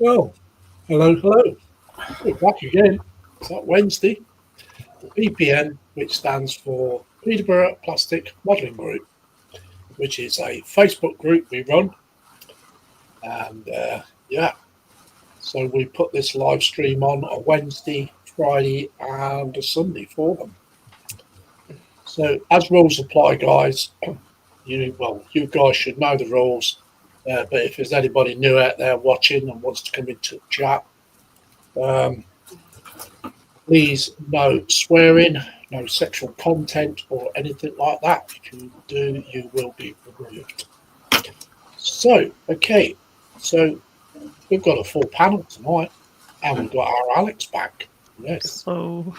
Well, hello. We're back again. It's that Wednesday. The PPN, which stands for Peterborough Plastic Modelling Group, which is a Facebook group we run. And so we put this live stream on a Wednesday, Friday, and a Sunday for them. So, as rules apply, guys, you guys should know the rules. But if there's anybody new out there watching and wants to come into the chat, please no swearing, no sexual content or anything like that. If you do, you will be removed. So we've got a full panel tonight, and we've got our Alex back. Yes. Oh.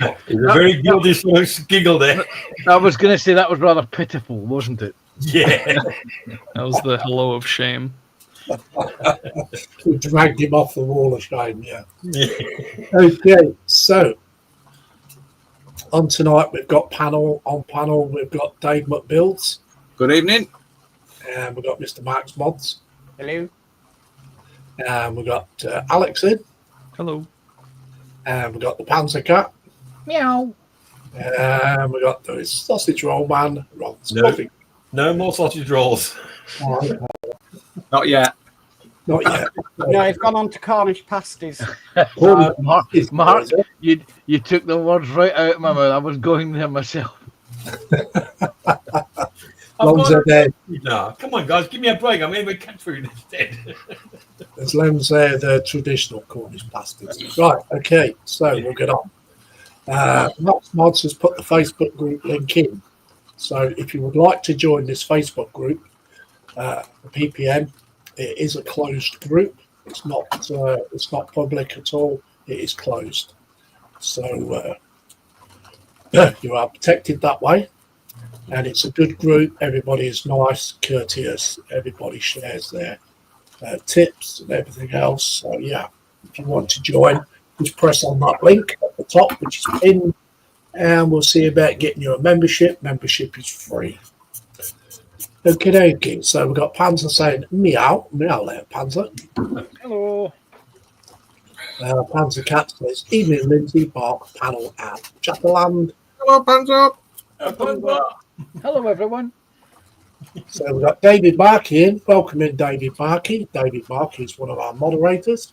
It's a very guilty giggle there. I was going to say that was rather pitiful, wasn't it? Yeah. That was the hello of shame. We dragged him off the wall of shame, yeah. Okay, so on tonight we've got we've got Dave McBuilds. Good evening. And we've got Mr. Max Mods. Hello. And we've got Alex in. Hello. And we've got the Panzer Cat. Meow. And we've got the Sausage Roll Man, Ron's No. Coffee. No more sausage rolls. Not yet. Not yet. No, he's gone on to Cornish pasties. Mark, you took the words right out of my mouth. I was going there myself. Lungs are dead. No, come on, guys, give me a break. I'm having cat food instead. As Lem's there, the traditional Cornish pasties. Right, okay, so we'll get on. Max Mods has put the Facebook group link in. So if you would like to join this Facebook group, the PPN, it is a closed group. It's not public at all. It is closed. So you are protected that way. And it's a good group. Everybody is nice, courteous. Everybody shares their tips and everything else. So, yeah, if you want to join, just press on that link at the top, which is pinned, and we'll see about getting you a membership. Membership is free. Okay. So we've got Panzer saying meow. Meow there, Panzer. Hello. Panzer Cat says, evening, Lindsay, Bark, Panel, and Chatterland. Hello, Panzer. Hello, everyone. So we've got David Markey in. Welcome in, David Markey. David Markey is one of our moderators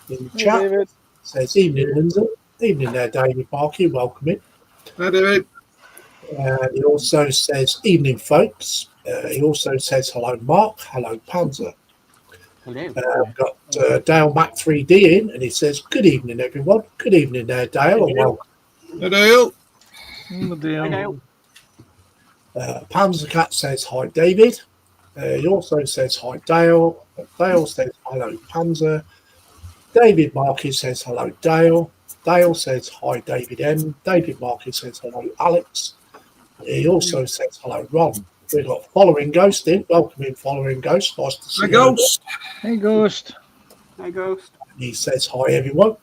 in the chat. David. Says, evening, Lindsay. Evening there, David Markey. Welcome in. Hi, David. He also says, evening, folks. He also says, hello, Mark. Hello, Panzer. Hello. We've got Dale Mac 3D in, and he says, good evening, everyone. Good evening there, Dale. And welcome. Hi, Dale. Hello. Panzer Cat says, hi, David. He also says, hi, Dale. Dale says, hello, Panzer. David Markey says, hello, Dale. Dale says, hi, David M. David Markey says, hello, Alex. He also says, hello, Ron. We've got Following Ghost in. Welcome in, Following Ghost. Nice to see Hi, you. Ghost. Hey, Ghost. Hi, Ghost. He says, hi, everyone.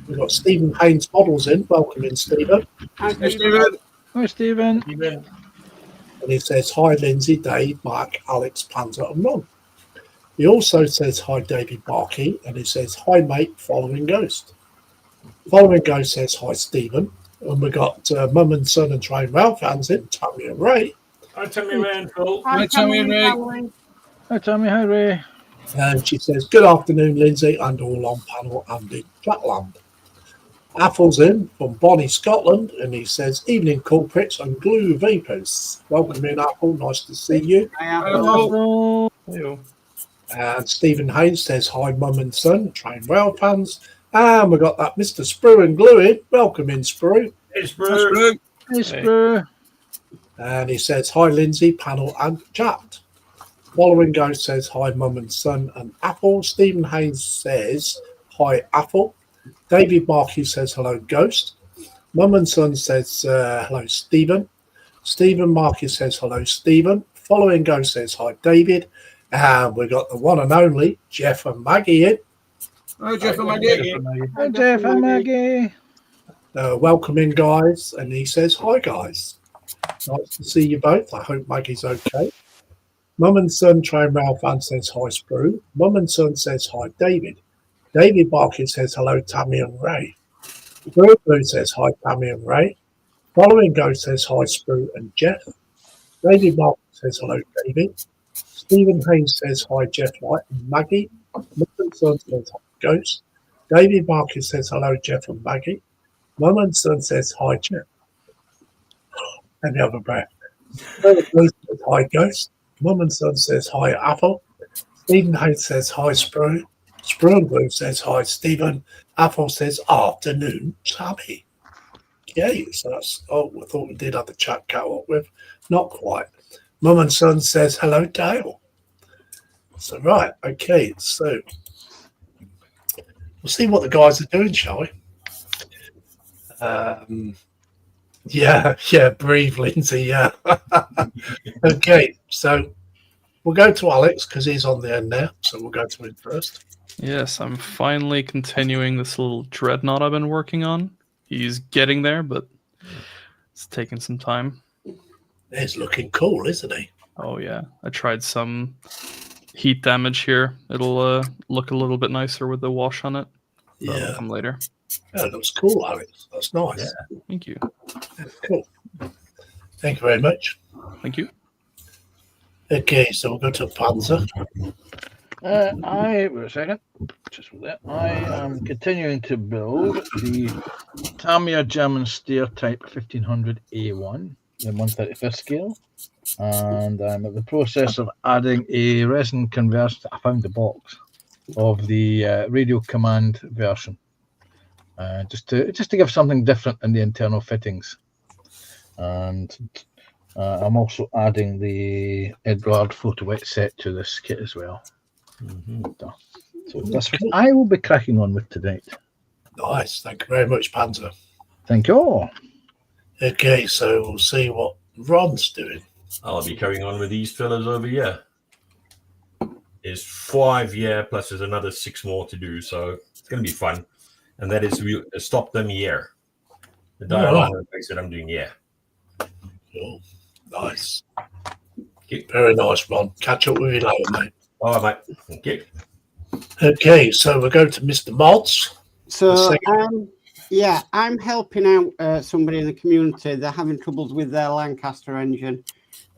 We've got Stephen Haynes Models in. Welcome in, Stephen. Hi, Hey, Stephen. David. Hi, Stephen. And he says, hi, Lindsay, Dave, Mark, Alex, Panzer, and Ron. He also says, hi, David Markey, and he says, hi, mate, Following Ghost. Following Ghost says, hi, Stephen. And we've got Mum and Son and Train Rail fans in, Tammy and Ray. Hi, Tommy Randall. Hi, Tommy and Ray. Hi, Tommy. Hi, Ray. And she says, good afternoon, Lindsay, and all on panel and in Chatland. Apple's in from Bonnie, Scotland, and he says, evening, culprits and glue vapors. Welcome in, Apple. Nice to see you. Hello. Hello. And Stephen Haynes says, hi, Mum and Son, Train Rail fans. And we've got that Mr. Sprue and Glue in. Welcome in, Sprue. It's That's Bruce. good. Hey, Sprue. And he says, hi, Lindsay, panel and chat. Following Ghost says, hi, Mum and Son and Apple. Stephen Haynes says, hi, Apple. David Markey says, hello, Ghost. Mum and Son says, hello, Stephen. Stephen Markey says, hello, Stephen. Following Ghost says, hi, David. And we've got the one and only Jeff and Maggie in. Hi, Jeff and Maggie. Hi, Jeff and Maggie. Welcome in, guys. And he says, hi, guys. Nice to see you both. I hope Maggie's okay. Mum and son train Ralph and says hi, Sprue. Mum and son says hi, David. David Barkin says hello, Tammy and Ray. Blue says hi, Tammy and Ray. Following Ghost says hi, Sprue and Jeff. David Martin says hello, David. Stephen Haynes says hi, Jeff White and Maggie. Mum and son says hi, Ghost. David Markin says hello, Jeff and Maggie. Mum and son says hi, Jeff. And the other breath. Blue says hi, Ghost. Mum and son says hi, Apple. Stephen Haynes says hi, Sprue. Sprue and Blue says hi, Stephen. Apple says afternoon, Tammy. Okay, so that's, I thought we did have the chat cut up with. Not quite. Mum and son says hello, Dale. So, right, okay, so we'll see what the guys are doing, shall we? Yeah, breathe, Lindsay, yeah. Okay, so we'll go to Alex because he's on the end now, so we'll go to him first. Yes, I'm finally continuing this little dreadnought I've been working on. He's getting there, but it's taking some time. He's looking cool, isn't he? Oh yeah, I tried some heat damage here. It'll look a little bit nicer with the wash on it. That'll come later. Yeah, it looks cool, Alex. That's nice. Yeah, thank you. Yeah, cool. Thank you very much. Thank you. Okay, so we'll go to Panzer. Wait a second. Just with that, I am continuing to build the Tamiya German Steer Type 1500 A1 in 1/35th scale, and I'm at the process of adding a resin converter. I found the box of the radio command version, just to give something different in the internal fittings, and I'm also adding the Edward photo wet set to this kit as well. So that's what I will be cracking on with tonight. Nice. Thank you very much, Panzer. Thank you. Okay, so we'll see what Ron's doing. I'll be carrying on with these fellas over here. It's 5 plus there's another 6 more to do, so it's going to be fun. And that is we stop them here. The diorama that I'm doing here. Cool. Nice. Okay. Very nice, Ron. Catch up with you later, mate. All right, mate. Thank you. Okay, so we'll go to Mr. Mods. So, I'm helping out somebody in the community. They're having troubles with their Lancaster engine.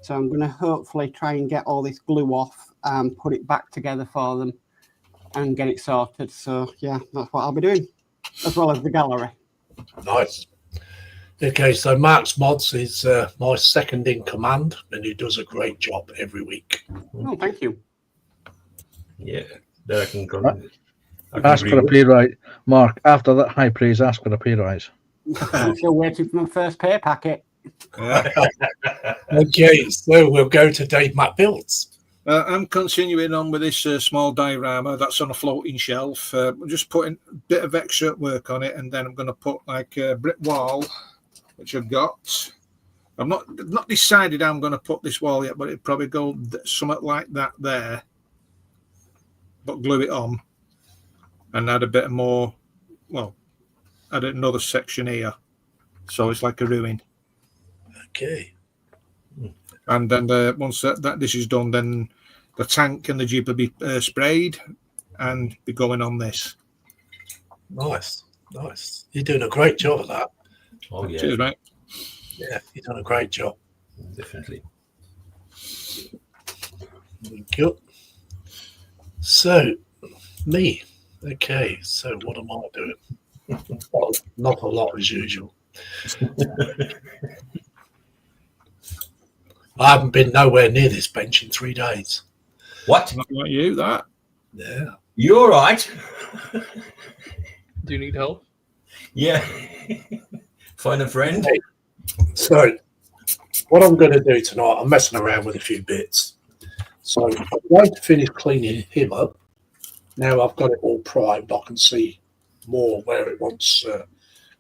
So I'm going to hopefully try and get all this glue off and put it back together for them and get it sorted. So, yeah, that's what I'll be doing, as well as the gallery. Nice. Okay, so Mark's Mods is my second in command, and he does a great job every week. Oh, thank you. Yeah. There I can come. Ask for a pay rise, Mark. After that high praise, ask for a pay rise. I'm still waiting for my first pay packet. Okay, so we'll go to Dave Matt Builds. I'm continuing on with this small diorama that's on a floating shelf. I'm just putting a bit of extra work on it, and then I'm going to put like a brick wall, which I've got. I'm not decided how I'm going to put this wall yet, but it'd probably go something like that there. But glue it on and add a bit more, add another section here. So it's like a ruin. Okay. And then once that this is done, then the tank and the Jeep will be sprayed and be going on this. Nice. You're doing a great job of that. Oh, yeah. Cheers, mate. Yeah, you've done a great job. Definitely. Thank you. So, me. Okay, so what am I doing? Well, not a lot as usual. I haven't been nowhere near this bench in 3 days. What? Not like you, that. Yeah. You all right? Do you need help? Yeah. Find a friend. Okay. So, what I'm going to do tonight, I'm messing around with a few bits. So, I'm going to finish cleaning him up. Now I've got it all primed, I can see more where it wants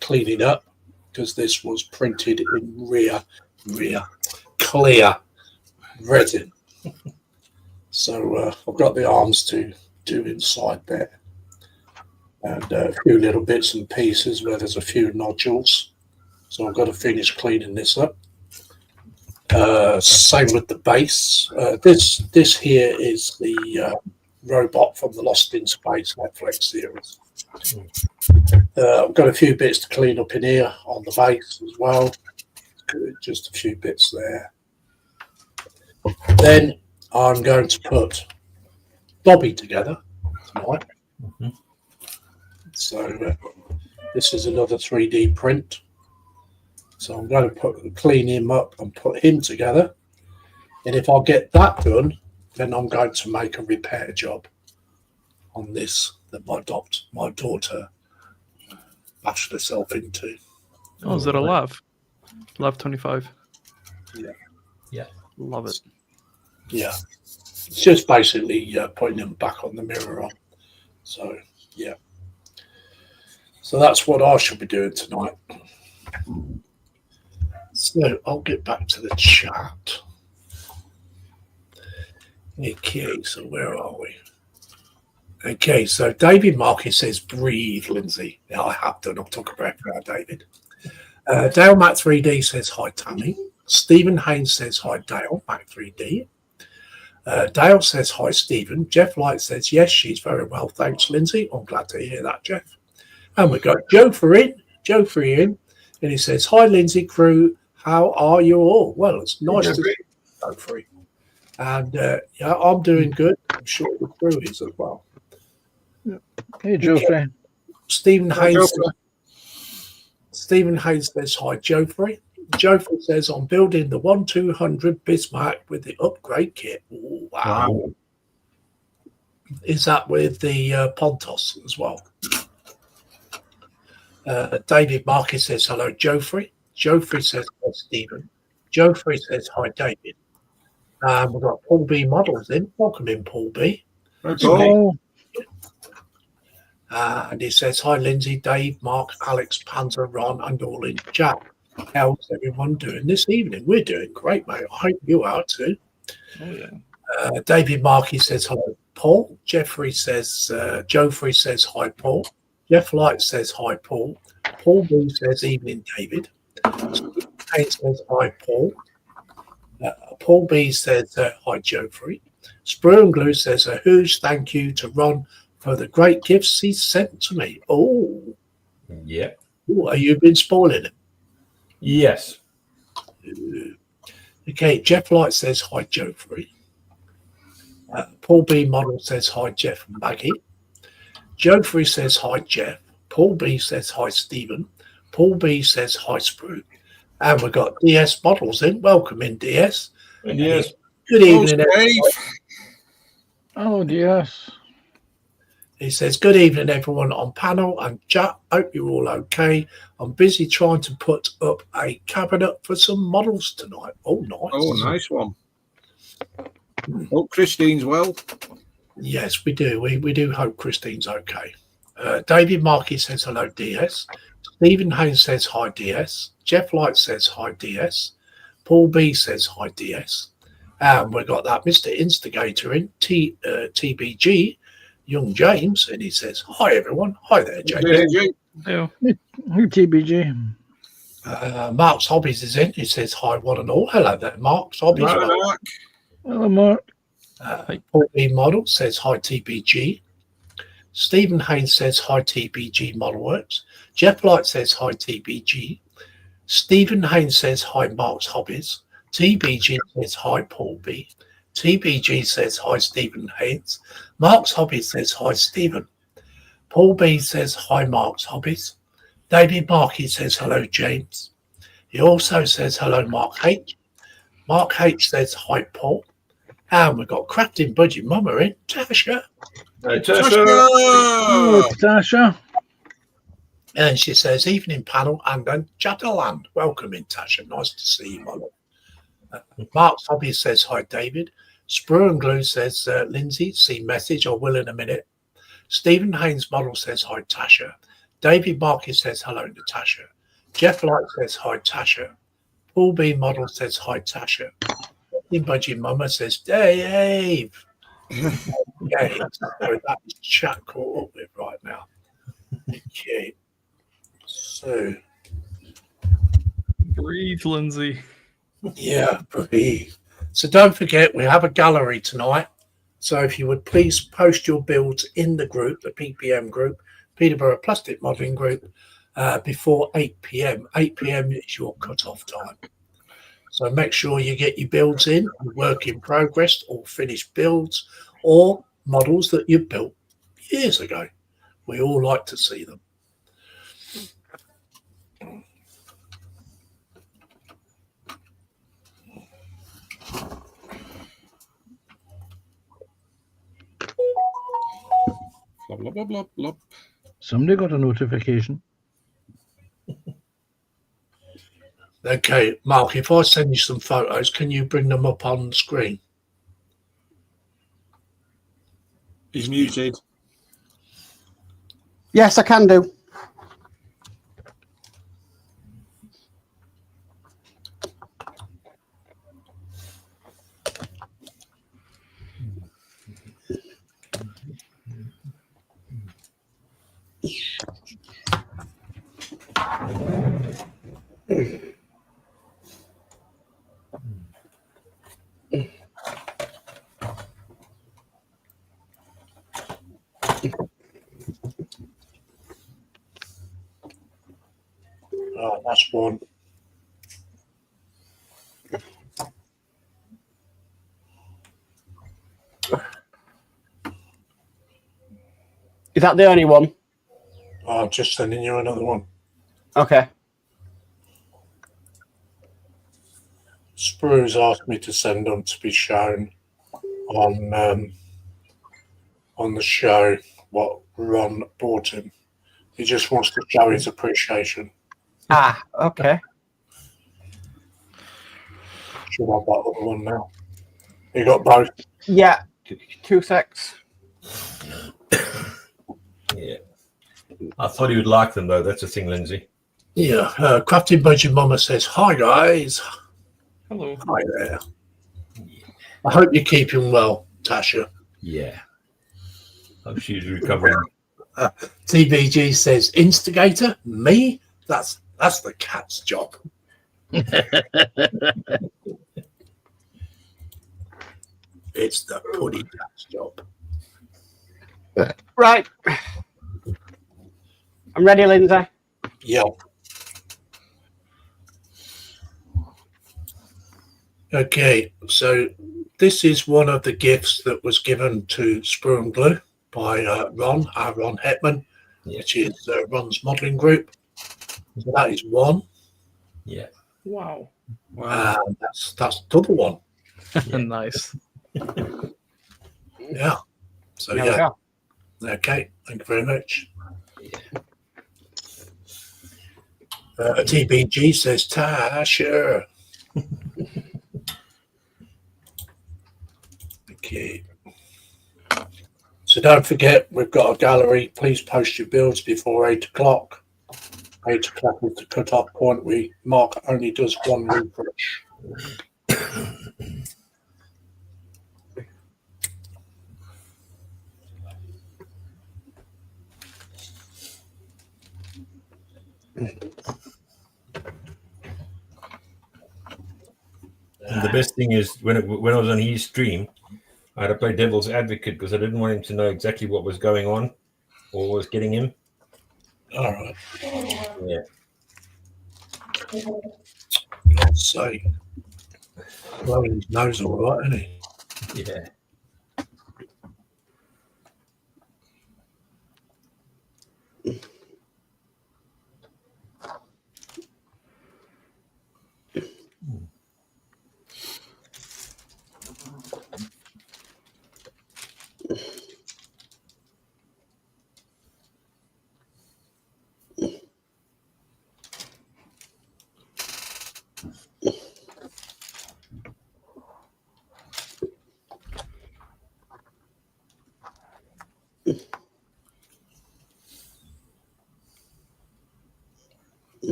cleaning up, because this was printed in rear clear resin. So I've got the arms to do inside there, and a few little bits and pieces where there's a few nodules. So I've got to finish cleaning this up. Same with the base. This here is the robot from the Lost in Space Netflix series. I've got a few bits to clean up in here on the base as well. Just a few bits there. Then I'm going to put Bobby together tonight. So this is another 3D print. So I'm going to clean him up and put him together. And if I get that done, then I'm going to make a repair job on this that my daughter bashed herself into. Oh, is it a lav? Lav 25. Yeah. Love it. Yeah. It's just basically putting them back on the mirror on. So, yeah. So that's what I should be doing tonight. So I'll get back to the chat. Okay, so where are we? Okay, so David Marcus says, breathe, Lindsay. Yeah, I have done. I'll talk about that, David. Dale Mac 3D says, hi, Tammy. Stephen Haynes says, hi, Dale Mac 3D. Dale says, hi, Stephen. Jeff Light says, yes, she's very well. Thanks, Lindsay. I'm glad to hear that, Jeff. And we've got Joe Free in. And he says, hi, Lindsay crew. How are you all? Well, it's nice to see you, Joe Free. And yeah, I'm doing good. I'm sure the crew is as well. Hey, Geoffrey. Stephen Haynes says, hi, Geoffrey. Geoffrey says, I'm building the 1-200 Bismarck with the upgrade kit. Ooh, wow. Is that with the Pontos as well? David Marcus says, hello, Geoffrey. Geoffrey says, hi, Stephen. Geoffrey says, hi, David. We've got Paul B Models in. Welcome in, Paul B. Oh, And he says, hi, Lindsay, Dave, Mark, Alex, Panzer, Ron, and all in chat. How's everyone doing this evening? We're doing great, mate. I hope you are too. Oh, yeah. David Markey says, hello, Paul. Geoffrey says, hi, Paul. Jeff Light says, hi, Paul. Paul B says, evening, David. Kate says, hi, Paul. Paul B says, hi, Geoffrey. Sprue and Glue says, a huge thank you to Ron for the great gifts he sent to me. Oh, Yeah. ooh, have you been spoiling him? Yes. Okay, Jeff Light says, hi, Geoffrey. Paul B Model says, hi, Jeff and Maggie. Geoffrey says, hi, Jeff. Paul B says, hi, Stephen. Paul B says, hi, Sprue. And we've got DS Models in. Welcome in, DS. Yes. Good evening, everyone. oh, yes. He says, good evening, everyone on panel and chat. Hope you're all okay. I'm busy trying to put up a cabinet for some models tonight. Oh, nice. Oh, nice one. Oh, Christine's well. Yes, we do. We do hope Christine's okay. David Markey says, hello, DS. Stephen Haynes says, hi, DS. Jeff Light says, hi, DS. Paul B says, hi, DS. And we've got that Mr. Instigator in, TBG, Young James, and he says, hi, everyone. Hi there, James. Yeah. Hey, TBG. Mark's Hobbies is in. He says, hi, one and all. Hello there, Mark's Hobbies. Right, Mark. Hello, Mark. Paul B Model says, hi, TBG. Stephen Haynes says, hi, TBG Model Works. Jeff Light says, hi, TBG. Stephen Haynes says, hi, Mark's Hobbies. TBG says, hi, Paul B. TBG says, hi, Stephen Haynes. Mark's Hobbies says, hi, Stephen. Paul B says, hi, Mark's Hobbies. David Markey says, hello, James. He also says, hello, Mark H. Mark H says, hi, Paul. And we've got Crafting Budget Mama in, Tasha. Hey, Oh, Tasha. And she says, evening panel and then Chatterland. Welcome in, Tasha. Nice to see you, my love. Mark's Hobby says, hi, David. Sprue and Glue says, Lindsay, see message. I will in a minute. Stephen Haynes Model says, hi, Tasha. David Markey says, hello, Natasha. Jeff Light says, hi, Tasha. Paul B Model says, hi, Tasha. Budgie Mama says, Dave. Yeah, so that is chat caught up with right now. Okay. So, Breathe, Lindsay. Yeah, breathe. So don't forget, we have a gallery tonight. So if you would please post your builds in the group, the PPM group, Peterborough Plastic Modelling Group, before 8 p.m. 8 p.m. is your cut-off time. So make sure you get your builds in, work in progress or finished builds or models that you built years ago. We all like to see them. Blah, blah, blah, blah, blah. Somebody got a notification. Okay, Mark, if I send you some photos, can you bring them up on the screen? He's muted. Yes, I can do. Oh, that's one. Is that the only one? I'm just sending you another one. Okay. Sprue's asked me to send them to be shown on the show what Ron bought him. He just wants to show his appreciation. Ah, okay. Should have that other one now. You got both? Yeah. 2 secs. Yeah. I thought he would like them, though. That's the thing, Lindsay. Yeah. Crafting Budget Mama says, "Hi guys." Hello. Hi there. I hope you're keeping well, Tasha. Yeah. Hope she's recovering. TBG says, "Instigator? Me? That's the cat's job." It's the putty cat's job. Right. I'm ready, Lindsay. Yeah. Okay, so this is one of the gifts that was given to Sprue and Glue by Ron Hetman, Yeah. which is Ron's modelling group. So that is one. Yeah. Wow. Wow. That's double one. Nice. Yeah. So There we yeah. go. Okay. Thank you very much. TBG says Tasha. Okay. So don't forget, we've got a gallery. Please post your builds before 8 o'clock. 8 o'clock is the cut-off point. Mark only does one refresh. And the best thing is when I was on his stream, I had to play devil's advocate because I didn't want him to know exactly what was going on or what was getting him. All right. Yeah. God's sake. Blowing his nose all right, isn't he? Yeah.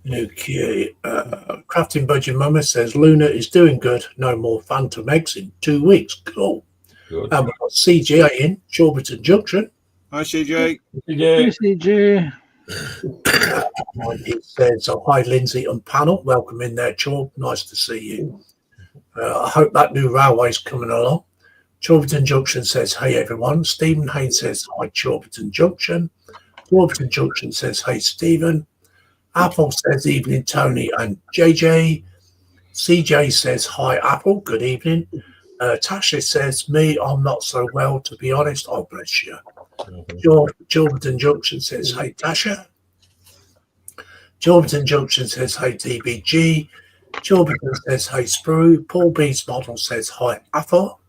Okay. Crafting Budget Mama says Luna is doing good. No more Phantom eggs in 2 weeks. Cool. Good. And we've got CJ in Shorberton Junction. Hi, CJ. Yeah. PCG. It says, hi, Lindsay and panel. Welcome in there, Chorb. Nice to see you. I hope that new railway's coming along. Chorberton Junction says, hey, everyone. Stephen Haynes says, hi, Chorberton Junction. Chorberton Junction says, hey, Stephen. Apple says, evening, Tony and JJ. CJ says, hi, Apple. Good evening. Tasha says, me, I'm not so well, to be honest. Oh, bless you. Chorberton Junction says, hey, Tasha. Chorberton Junction says, hey, TBG. Chorberton says, hey, Sprue. Paul B's model says, hi, Apple.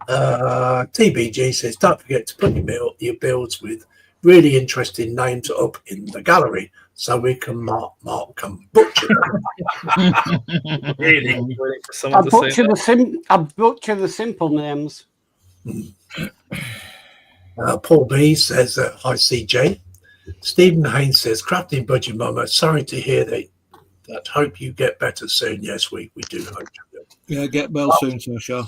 TBG says, don't forget to put your builds with really interesting names up in the gallery so we can mark and butcher them. Really? I'm waiting for I someone to say butcher the simple names. Paul B says, hi, CJ. Stephen Haynes says, crafting budget mama, sorry to hear that. Hope you get better soon. Yes, we do hope you do. Yeah, get well soon, Sasha.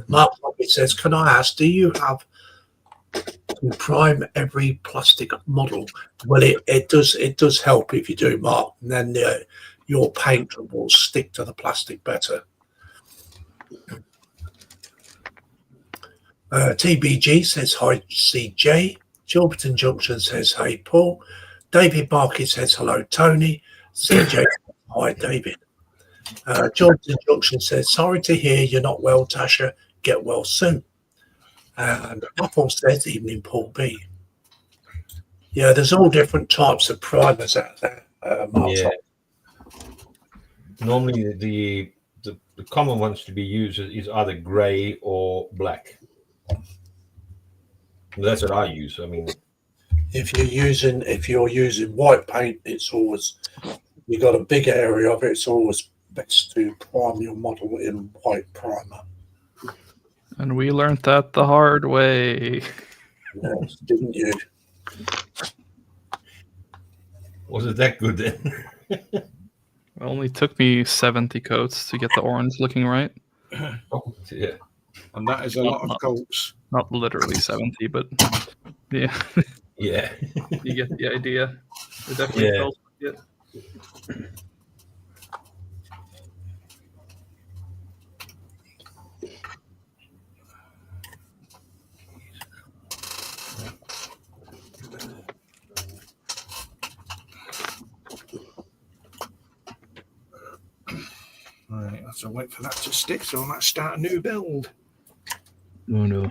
Mark Hobbit says, can I ask, do you have to prime every plastic model? Well, it does help if you do, Mark, and then your paint will stick to the plastic better. TBG says, hi, CJ. Chorberton Junction says, hey, Paul. David Barkey says, hello, Tony. CJ says, hi, David. Chorberton Junction says, sorry to hear you're not well, Tasha. Get well soon. And Apple says, evening, Paul B. Yeah, there's all different types of primers out there. Yeah. Normally, the common ones to be used is either grey or black. That's what I use. I mean, If you're using white paint, it's always, you got a big area of it. It's always best to prime your model in white primer. And we learned that the hard way. Yes, didn't you? was it that good then? It only took me 70 coats to get the orange looking right. Oh, yeah. And that is a lot of coats. Not literally 70, but yeah, Yeah. you get the idea. It definitely Yeah. felt like it. Right, so wait for that to stick, so I might start a new build. Oh no.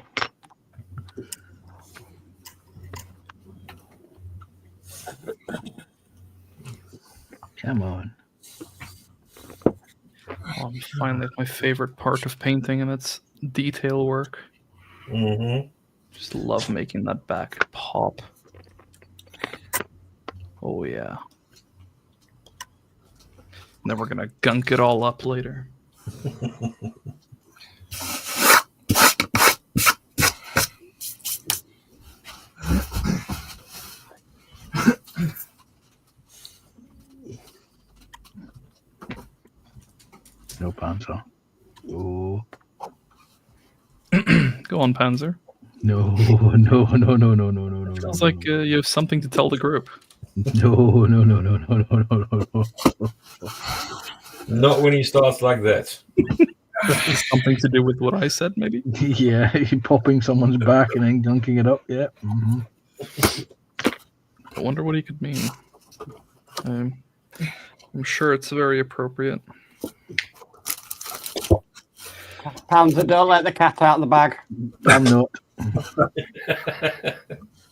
Come on. I'm finally at my favorite part of painting, and it's detail work. Mm-hmm. Just love making that back pop. Oh yeah. And then we're gonna gunk it all up later. No Panzer. Oh. Go on, Panzer. No, no, no, no, no, no, no, no. Sounds no, like you have something to tell the group. no, no, no, no, no, no, no, no. Not when he starts like that. Something to do with what I said, maybe? Yeah, popping someone's back and then gunking it up. Yeah. Mm-hmm. I wonder what he could mean. I'm sure it's very appropriate. Panzer, don't let the cat out of the bag. I'm not.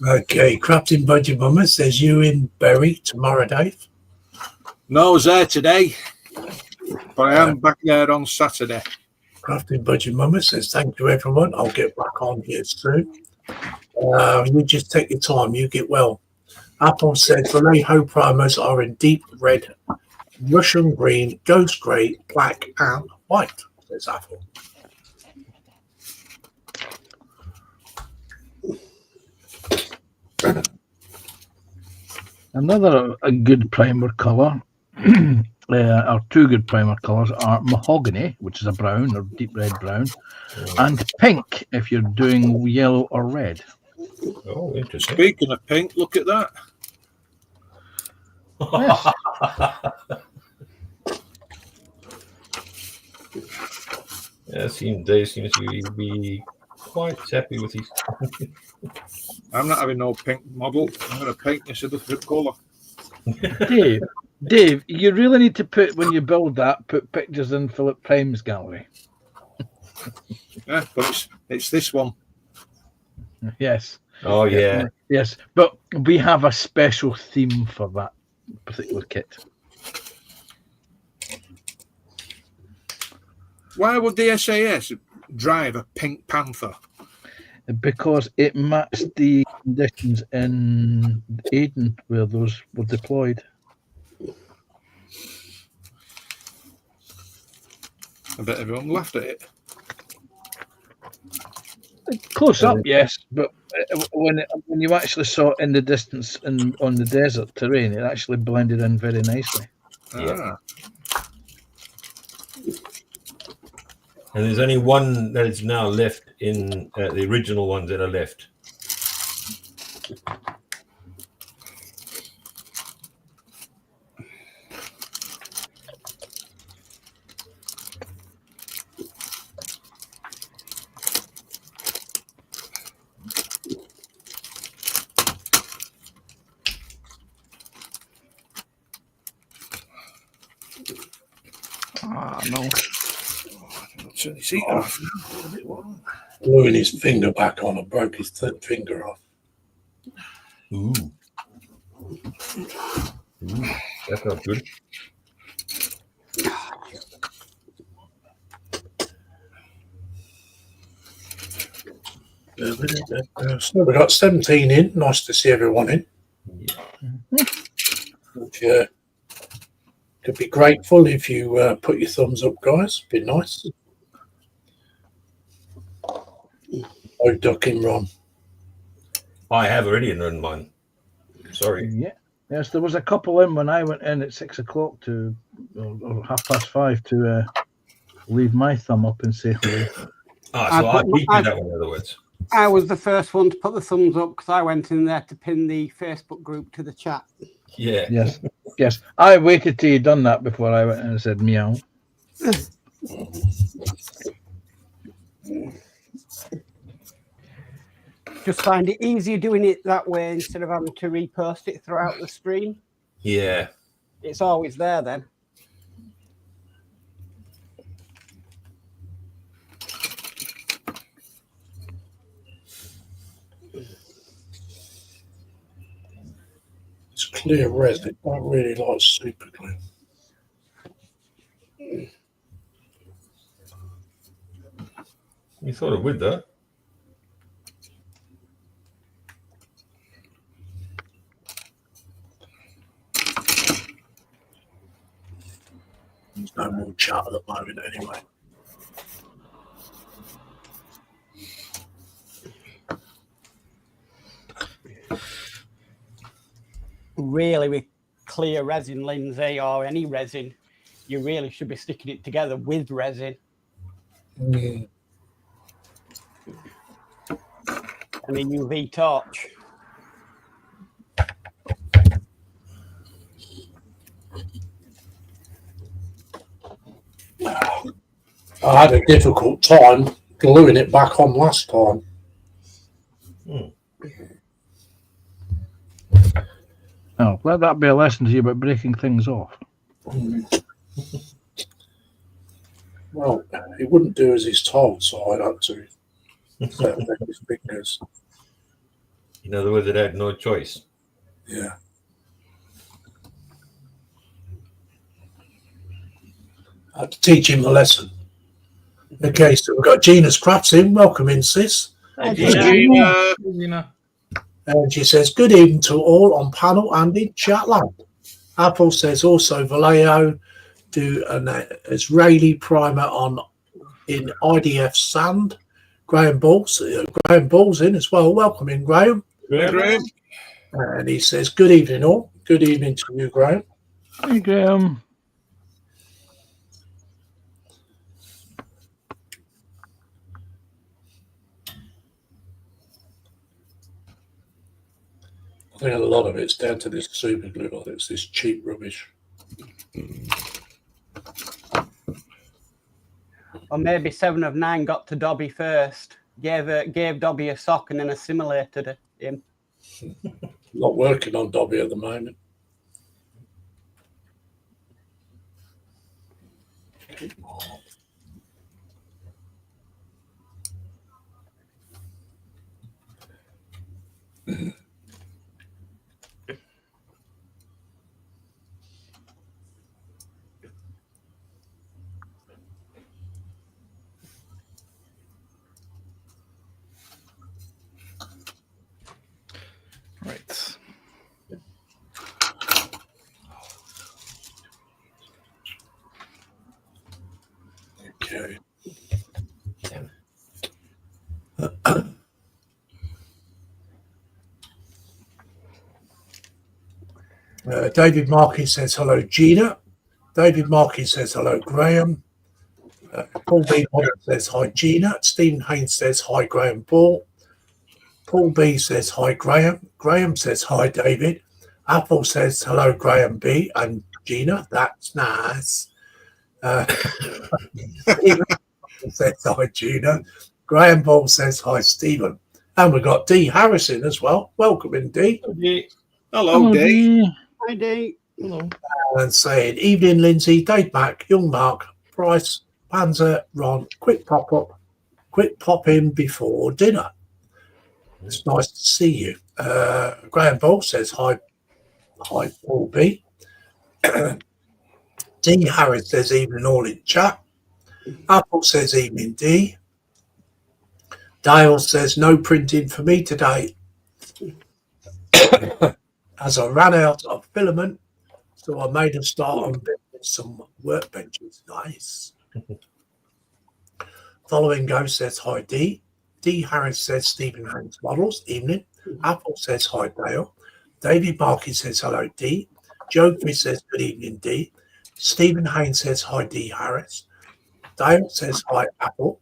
Okay, Crafting Budget Mummer says, you in Bury tomorrow, Dave? No, I was there today, but I am back there on Saturday. Crafting Budget Mummer says, thank you, everyone. I'll get back on here soon. You just take your time. You get well. Apple said, Vallejo primers are in deep red, Russian green, ghost grey, black, and white, says Apple. Another a good primer colour, or two good primer colours are mahogany, which is a brown or deep red brown, and pink if you're doing yellow or red. Oh, interesting. Speaking of pink, look at that. Yes. Yeah, Dave seems to be quite happy with his. I'm not having no pink model. I'm going to paint this a different colour. Dave, you really need to put, when you build that, put pictures in Philip Prime's gallery. Yeah, but it's this one. Yes. Oh yeah. Yes, but we have a special theme for that particular kit. Why would the SAS drive a Pink Panther? Because it matched the conditions in Aden where those were deployed. I bet everyone laughed at it. Close up, yes, but when you actually saw it in the distance and on the desert terrain, it actually blended in very nicely. Yeah. Ah. And there's only one that is now left in the original ones that are left. Ah, no. Turn his heat off. Gluing his finger back on and broke his third finger off. Ooh. That's not good. So we got 17 in. Nice to see everyone in. Which, could be grateful if you put your thumbs up, guys. Be nice. Oh, ducking, Ron. I have already run mine. Sorry. Yeah. Yes, there was a couple in when I went in at 6 o'clock to, or 5:30 to leave my thumb up and say hello. Ah, so I beat you that one, in other words. I was the first one to put the thumbs up because I went in there to pin the Facebook group to the chat. Yeah. Yes, yes. I waited till you done that before I went in and said meow. Just find it easier doing it that way instead of having to repost it throughout the stream. Yeah. It's always there then. It's clear res. It don't really like super glue. You thought it would, though. There's no more chat at the moment anyway. Really, with clear resin, Lindsay, or any resin, you really should be sticking it together with resin. Mm. And a UV torch. I had a difficult time gluing it back on last time. Oh, let that be a lesson to you about breaking things off. Well, he wouldn't do as he's told, so I had to set his fingers. In other words, it had no choice. Yeah. I had to teach him the lesson. Okay, so we've got Gina's Crafts in. Welcome in, sis. Gina. And she says, good evening to all on panel and in chat land. Apple says also Vallejo do an Israeli primer on in IDF sand. Graham Ball's in as well. Welcome in, Graham. Yeah, Graham. And he says, good evening all. Good evening to you, Graham. Hey, Graham. I think a lot of it's down to this super glue. I think it's this cheap rubbish. Or maybe 7 of 9 got to Dobby first, gave Dobby a sock and then assimilated him. Not working on Dobby at the moment. Right. Okay. David Markey says hello, Gina. David Markey says hello, Graham. Paul B. says hi, Gina. Stephen Haynes says hi, Graham Ball. Paul B. says hi, Graham. Graham says hi, David. Apple says hello, Graham B. and Gina. That's nice. Stephen says hi, Gina. Graham Ball says hi, Stephen. And we've got D. Harrison as well. Welcome in, D. Hello, Dave. Hi, Dee. Hello. And saying, evening, Lindsay, Dave Mack, Young Mark, Bryce, Panzer, Ron, quick pop in before dinner. It's nice to see you. Graham Ball says hi, Paul B. D. Harris says evening all in chat. Apple says evening D. Dale says no printing for me today. As I ran out of filament, so I made a start on building some workbenches. Nice. Following Go says hi D. D. Harris says Stephen Haynes models. Evening. Apple says hi Dale. David Barkey says hello D. Joe says good evening D. Stephen Haynes says hi D. Harris. Dale says hi Apple.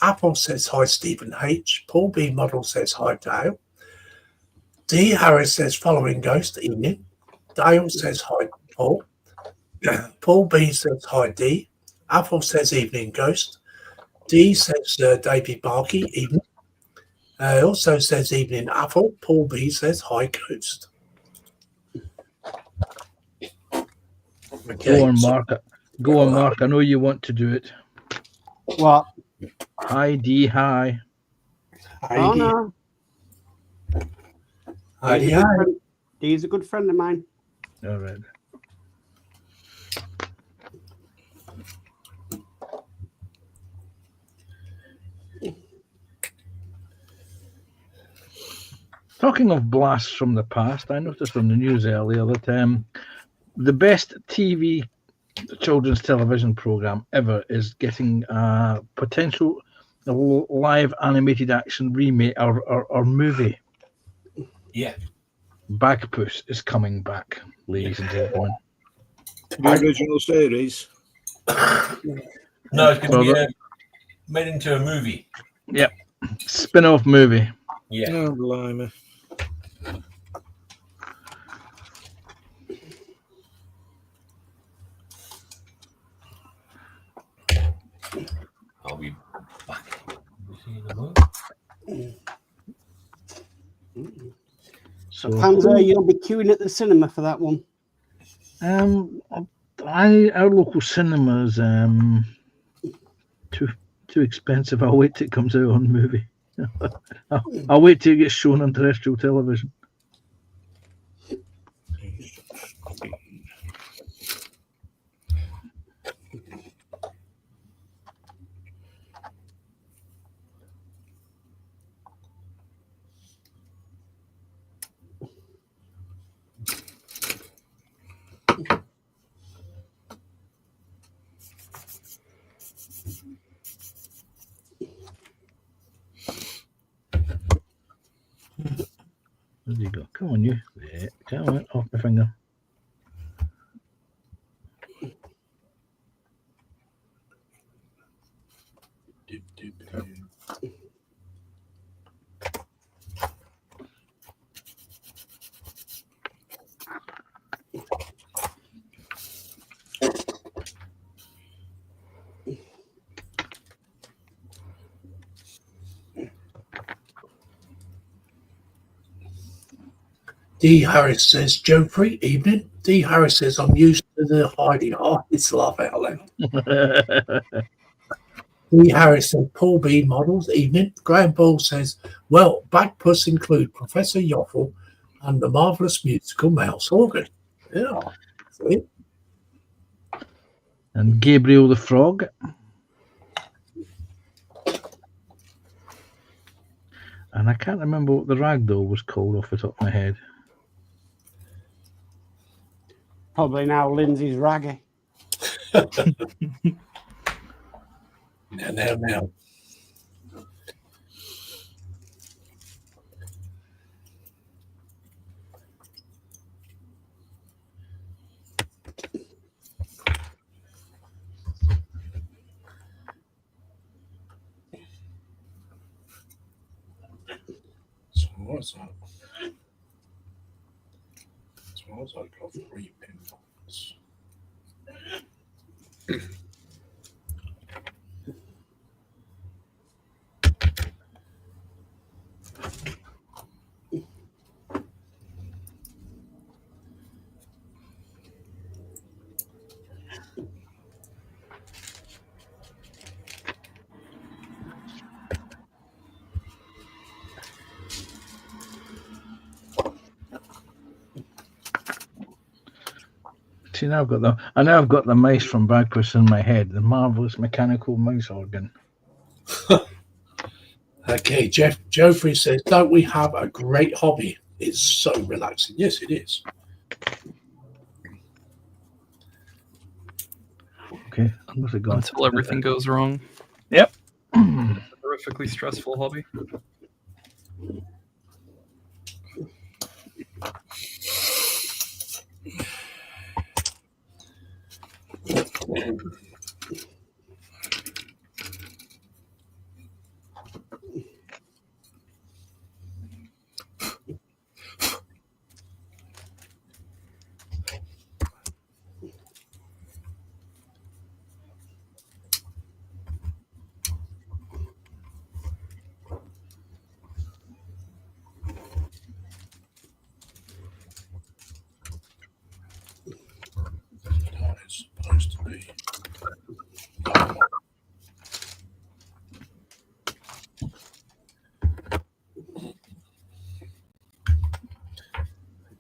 Apple says hi Stephen H. Paul B. Model says hi Dale. D. Harris says following Ghost. Evening. Dale says hi Paul. Paul B. says hi D. Apple says evening Ghost. D says David Barkey. Evening. Also says evening Apple. Paul B says hi Ghost. Okay, Go on, Mark. Go on, Mark. I know you want to do it. What? Hi, D. Hi. Oh, no. Heidi. Dee's a good friend of mine. All right. Talking of blasts from the past, I noticed on the news earlier that the best TV children's television program ever is getting a potential live animated action remake or movie. Yeah. Bagpuss is coming back, ladies and gentlemen. The original series. No, it's going to be made into a movie. Yep. Spin-off movie. Yeah. Oh, blimey. I'll be back. So Panzer, you'll be queuing at the cinema for that one. our local cinema is too expensive. I'll wait till it comes out on movie. I'll wait till it gets shown on terrestrial television. you go? Come on, you. Yeah, come on, off my finger. D. Harris says, Geoffrey, evening. D. Harris says, I'm used to the hiding eyes. Laugh out loud. D. Harris said, Paul B. models, evening. Graham Ball says, well, Bagpuss include Professor Yoffle and the marvellous musical Mouse Organ. Yeah. See? And Gabriel the Frog. And I can't remember what the ragdoll was called off the top of my head. Probably now Lindsay's Raggy. Now. So what's that? So what's I got 3 pinballs? See, now I've got the mice from Bagpuss in my head. The marvelous mechanical mouse organ. Okay, Geoffrey says, don't we have a great hobby? It's so relaxing. Yes, it is. Okay, I'm going to go Until everything goes wrong. Yep. Horrifically stressful hobby. That is supposed to be. I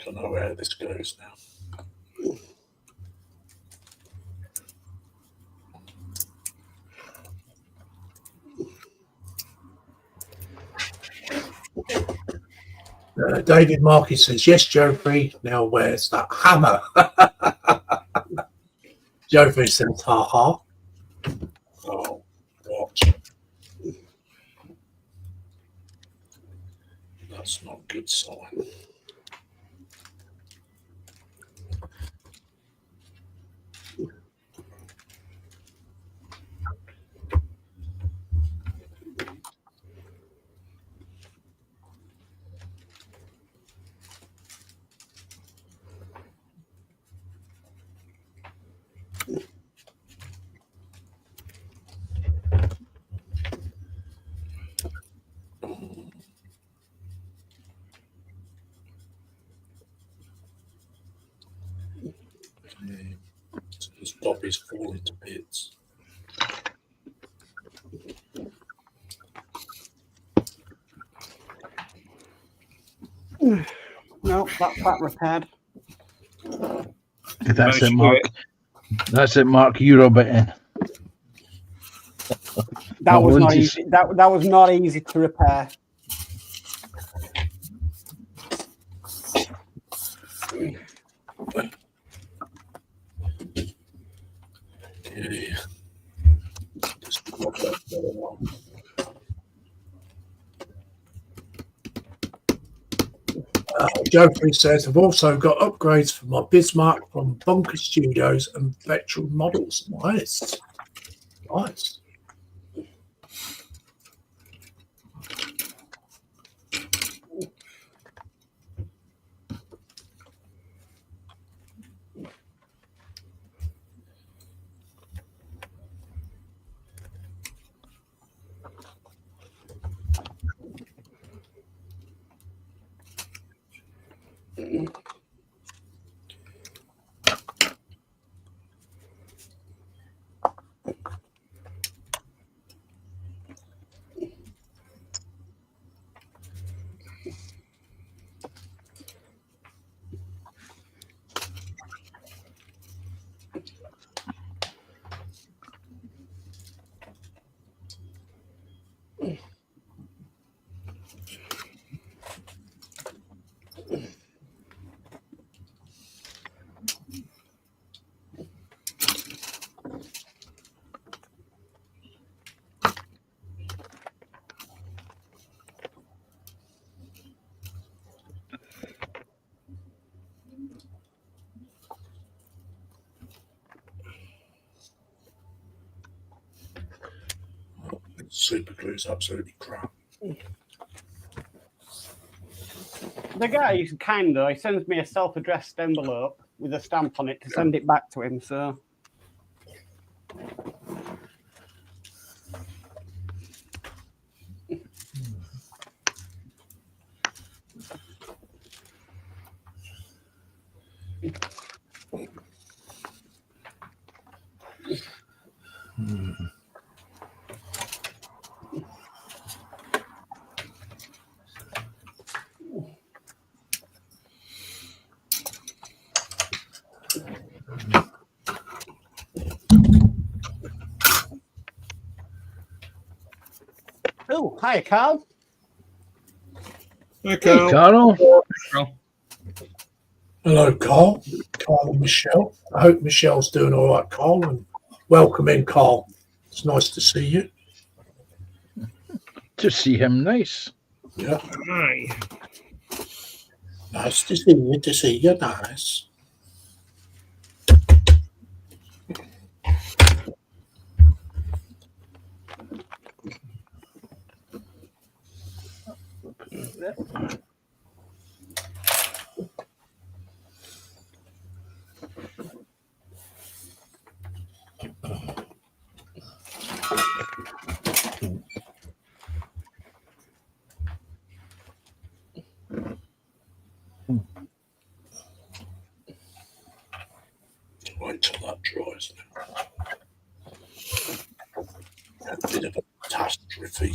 don't know where this goes now. David Markey says, yes, Geoffrey. Now, where's that hammer? Geoffrey says, ha ha. Oh, what? That's not a good sign. His Dobby's falling to bits. No, that's that repaired. That's it, Mark. That's it, Mark. You rub it in. That was not Lindsay's- easy. That was not easy to repair. Okay. Just drop that other one. Oh, Joffrey says, I've also got upgrades for my Bismarck from Bunker Studios and Vectral Models. Nice. Nice. Super glue is absolutely crap. The guy is kind though. He sends me a self-addressed envelope with a stamp on it to send it back to him. So oh, hi, Carl. Hey, Hey, Carl. Carl. Hello, Carl. Carl and Michelle. I hope Michelle's doing all right, Carl. And welcome in, Carl. It's nice to see you. To see him, nice. Yeah, Hi. nice to see you. To see you, nice. Wait till that dries. A bit of a catastrophe.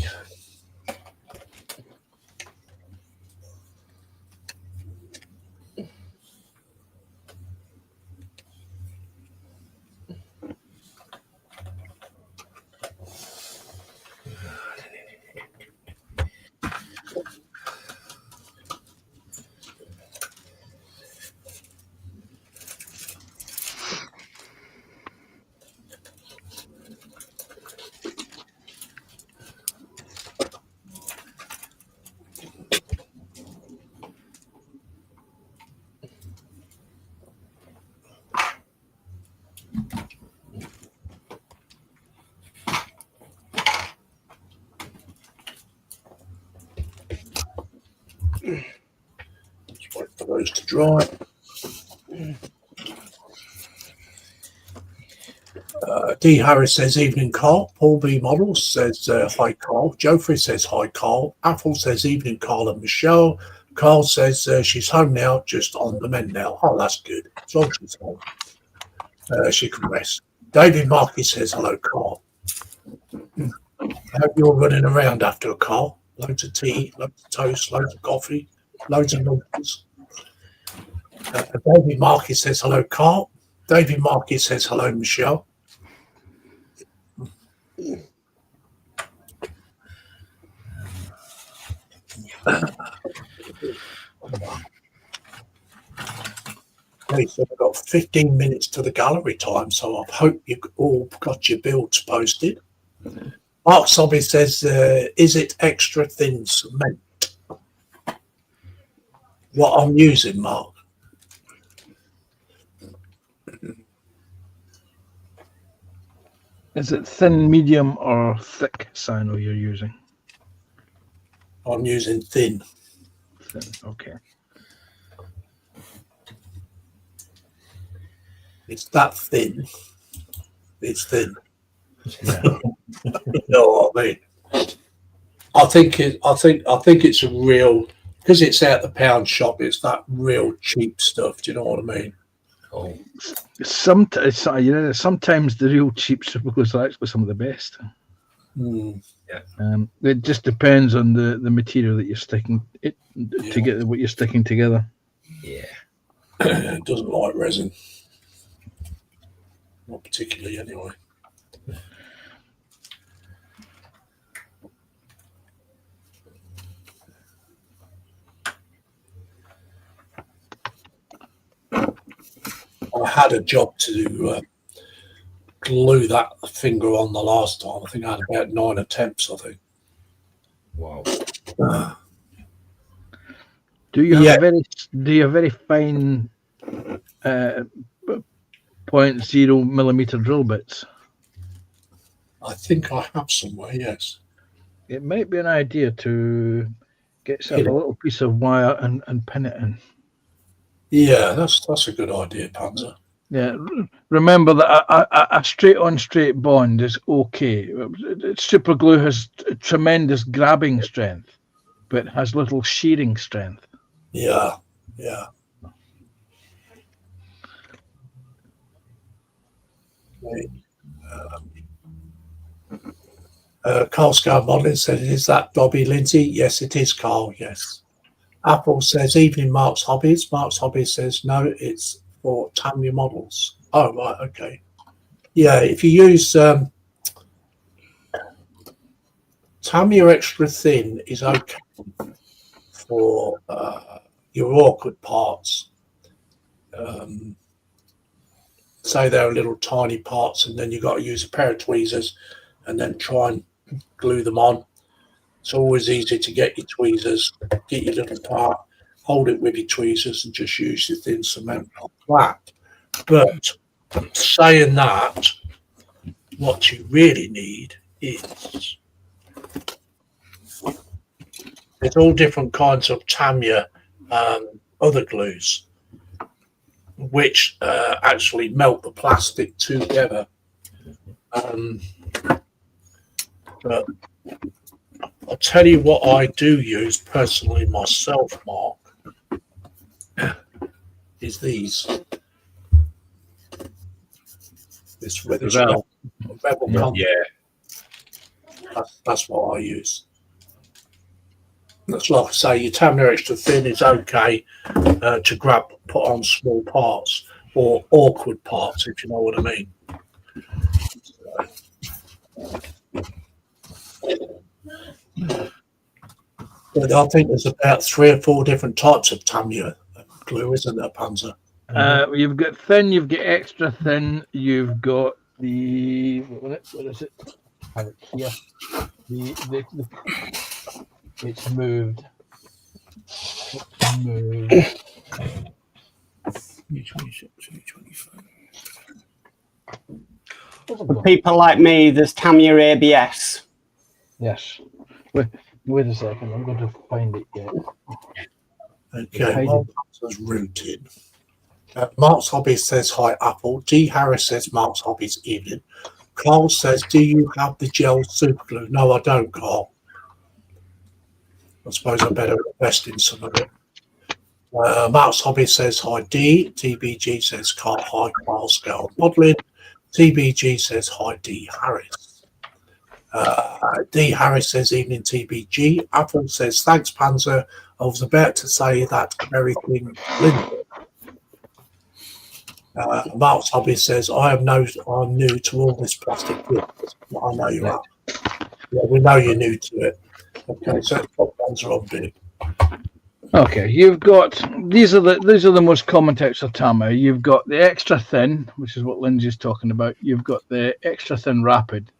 Just wait for those to dry. D. Harris says, evening, Carl. Paul B. Models says, hi, Carl. Joffrey says, hi, Carl. Apple says, evening, Carl and Michelle. Carl says, she's home now, just on the mend now. Oh, that's good. As long as she's home, she can rest. David Markey says, hello, Carl. I hope you're running around after a Carl. Loads of tea, loads of toast, loads of coffee, loads of noodles. David Markey says, hello, Carl. David Markey says, hello, Michelle. Okay, so we've got 15 minutes to the gallery time, so I hope you've all got your builds posted. Mark Sobby says, is it extra thin cement? What I'm using, Mark. Is it thin, medium, or thick cyano you're using? I'm using thin. Thin. Okay. It's that thin. It's thin. Yeah. You know what I mean? I think it's a real, because it's out the pound shop. It's that real cheap stuff. Do you know what I mean? Oh, Sometimes the real cheap superglues are actually some of the best. Mm. It just depends on the material that you're sticking it Yeah. to get what you're sticking together. yeah. It doesn't like resin. Not particularly, anyway. I had a job to glue that finger on the last time. I think I had about 9 attempts, I think. Wow. Do you have Yeah. a very fine 0.0 millimeter drill bits? I think I have somewhere, yes. It might be an idea to get yourself Yeah. a little piece of wire and pin it in. Yeah, that's a good idea, Panzer. Yeah, remember that a straight-on straight bond is okay. Super glue has tremendous grabbing strength, but has little shearing strength. Yeah, yeah. Carl Scar Modeling said, is that Bobby Lindsay? Yes, it is, Carl, yes. Apple says, evening, Mark's Hobbies. Mark's Hobbies says, no, it's for Tamiya models. Oh, right, okay. Yeah, if you use Tamiya Extra Thin is okay for your awkward parts. Say they're little tiny parts, and then you've got to use a pair of tweezers and then try and glue them on. It's always easy to get your tweezers, get your little part, hold it with your tweezers, and just use your thin cement like that. But saying that, what you really need is there's all different kinds of Tamiya other glues, which actually melt the plastic together. But I'll tell you what I do use personally myself, Mark, is these. This Rebel Yeah. That's what I use. That's like I say, your Tamiya Extra Thin is okay to put on small parts or awkward parts, if you know what I mean. But I think there's about 3 or 4 different types of Tamiya glue, isn't there, Panzer? You've got thin, you've got extra thin, you've got the what is it? I have it here. The it's moved. It's moved. For people like me, there's Tamiya ABS. Yes. Wait a second, I'm going to find it yet. Okay, well, Panzer's rooted. Mark's Hobbies says, hi, Apple. G. Harris says, Mark's Hobbies, evening. Carl says, do you have the gel super glue? No, I don't, Carl. I suppose I better invest in some of it. Mark's Hobbies says, hi, D. TBG says, hi, Carl Scout Modeling. TBG says, hi, D. Harris. D. Harris says, evening, TBG. Apple says, thanks, Panzer. I was about to say that very thing, Linda. Mark's Hobby says, I'm new to all this plastic good. I know you are. Yeah, we know you're new to it. Okay, so top ones are on big. Okay, you've got these are the most common types of Tamiya. You've got the extra thin, which is what Lindsay's talking about. You've got the extra thin rapid.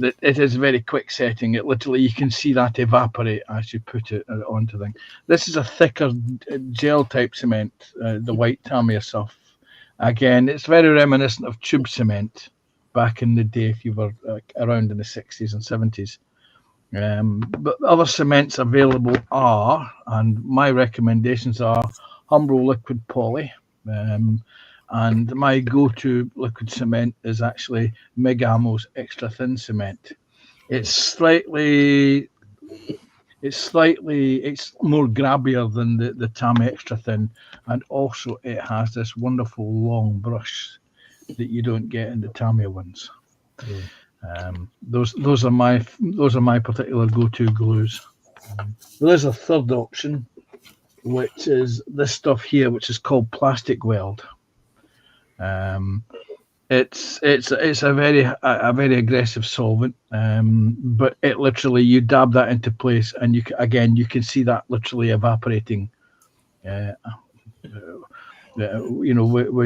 it is a very quick setting. It literally, you can see that evaporate as you put it onto thing. This is a thicker gel type cement, the white Tamiya stuff. Again, it's very reminiscent of tube cement back in the day if you were around in the 60s and 70s. But other cements available are, and my recommendations are, Umbro Liquid Poly. And my go-to liquid cement is actually Megamo's extra thin cement. It's more grabbier than the Tamiya extra thin, and also it has this wonderful long brush that you don't get in the Tamiya ones. Those are my particular go-to glues. There's a third option, which is this stuff here, which is called plastic weld. It's a very aggressive solvent, but it literally, you dab that into place, and you can see that literally evaporating. Where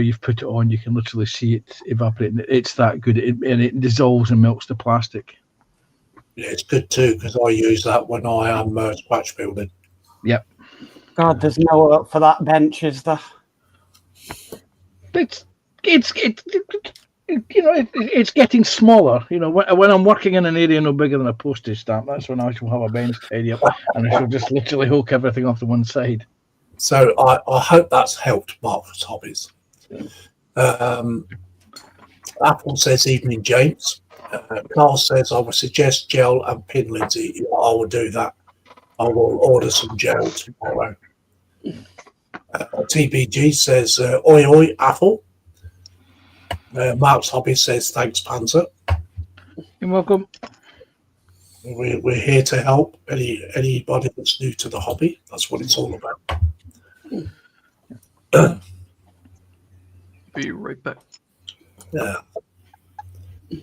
you've put it on, you can literally see it evaporating. It's that good, and it dissolves and melts the plastic. Yeah, it's good too, because I use that when I am scratch building. Yep. God, there's no hope for that bench, is there? It's getting smaller. When I'm working in an area no bigger than a postage stamp, that's when I shall have a bench tidy up, and I shall just literally hook everything off to one side. So I hope that's helped Marcus Hobbies. Apple says, evening, James. Carl says, I would suggest gel and pin, Lindsay. I will do that. I will order some gel tomorrow. TBG says, oi, oi, Apple. Mark's Hobby says, thanks, Panzer. You're welcome. We're here to help anybody that's new to the hobby. That's what it's all about. Be right back. Yeah.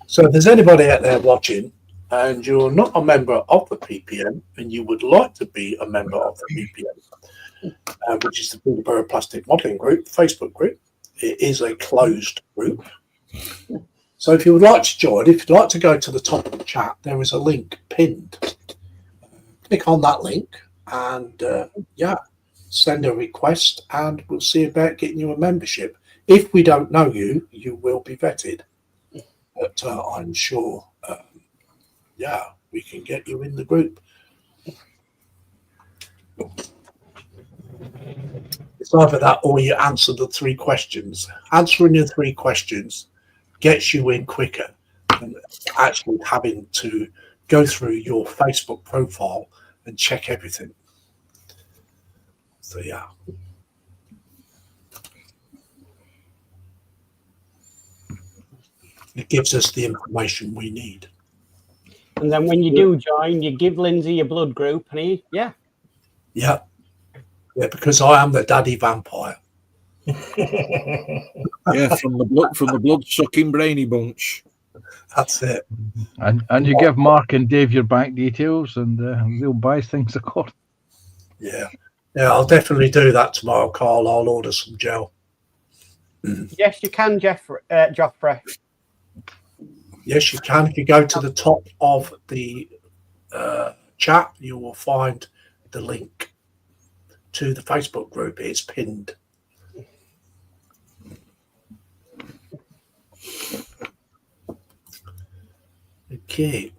So if there's anybody out there watching and you're not a member of the PPM and you would like to be a member of the PPM, which is the Peterborough Plastic Modelling Group, Facebook group, it is a closed group. So if you would like to join, if you'd like to go to the top of the chat, there is a link pinned. Click on that link and send a request, and we'll see about getting you a membership. If we don't know you, you will be vetted. But I'm sure, we can get you in the group. It's either that or you answer the 3 questions. Answering the 3 questions gets you in quicker than actually having to go through your Facebook profile and check everything. So, yeah. It gives us the information we need. And then when you do join, you give Lindsay your blood group, and Yeah, because I am the daddy vampire. Yeah, from the blood sucking brainy bunch. That's it. And you give Mark and Dave your bank details, and they'll buy things according. Yeah, I'll definitely do that tomorrow, Carl. I'll order some gel. yes, you can, Joffrey. Yes, you can. If you go to the top of the chat, you will find the link to the Facebook group. It's pinned. Okay.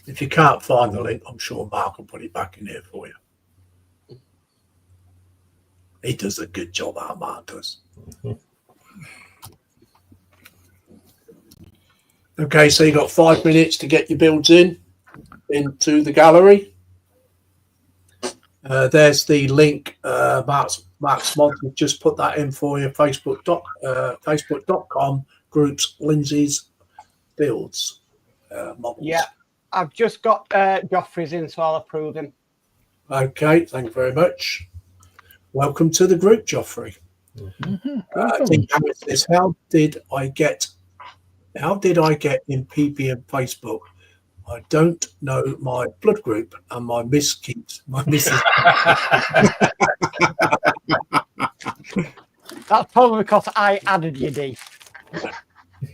If you can't find the link, I'm sure Mark will put it back in here for you. He does a good job, our Mark does. Okay, so you've got 5 minutes to get your builds into the gallery. There's the link. Mark's Mod has just put that in for you. Facebook.com groups Lindsay's builds models. Yeah, I've just got Joffrey's in, so I'll approve him. Okay, thank you very much. Welcome to the group, Joffrey. How did I get in PPM Facebook I don't know my blood group, and my missus. That's probably because I added you, D.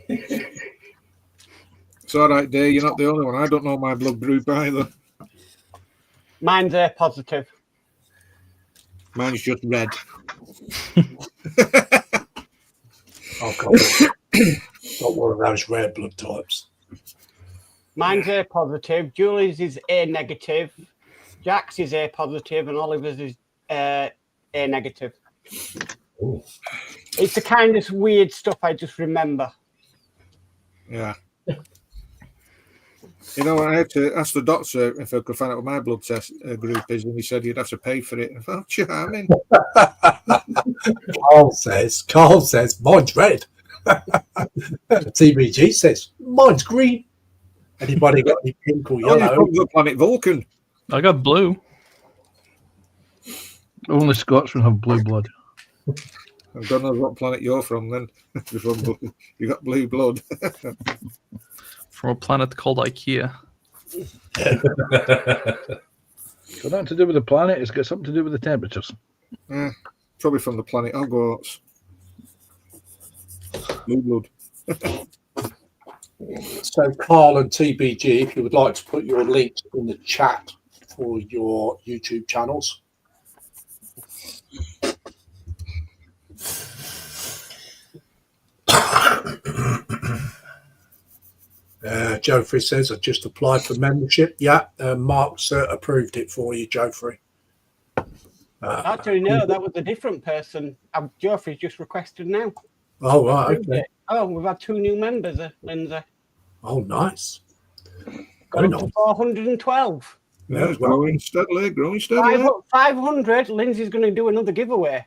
It's all right, Dave. You're not the only one. I don't know my blood group either. Mine's A positive. Mine's just red. Oh God, not one of those rare blood types. Mine's A positive. Julie's is A negative. Jack's is A positive, and Oliver's is A negative. Ooh. It's the kind of weird stuff I just remember. Yeah. You know, I had to ask the doctor if I could find out what my blood test group is, and he said you'd have to pay for it. I thought, charming. Carl says, mine's red. TBG says, mine's green. Anybody got any pink or Oh, you're yellow? from the planet Vulcan. I got blue. Only Scotsmen have blue blood. I don't know what planet you're from then. You're from blue. You got blue blood. From a planet called IKEA. Got nothing to do with the planet. It's got something to do with the temperatures. Probably from the planet Hogwarts. Blue blood. So, Carl and TBG, if you would like to put your links in the chat for your YouTube channels. Joffrey says, I just applied for membership. Yeah, Mark's approved it for you, Joffrey. Actually, no, that was a different person. Geoffrey's just requested now. Oh, right, okay. Oh, we've had 2 new members, Lindsay. Oh, nice. Got up to 412. Yeah, it's growing steadily, growing steadily. 500. Lindsay's going to do another giveaway.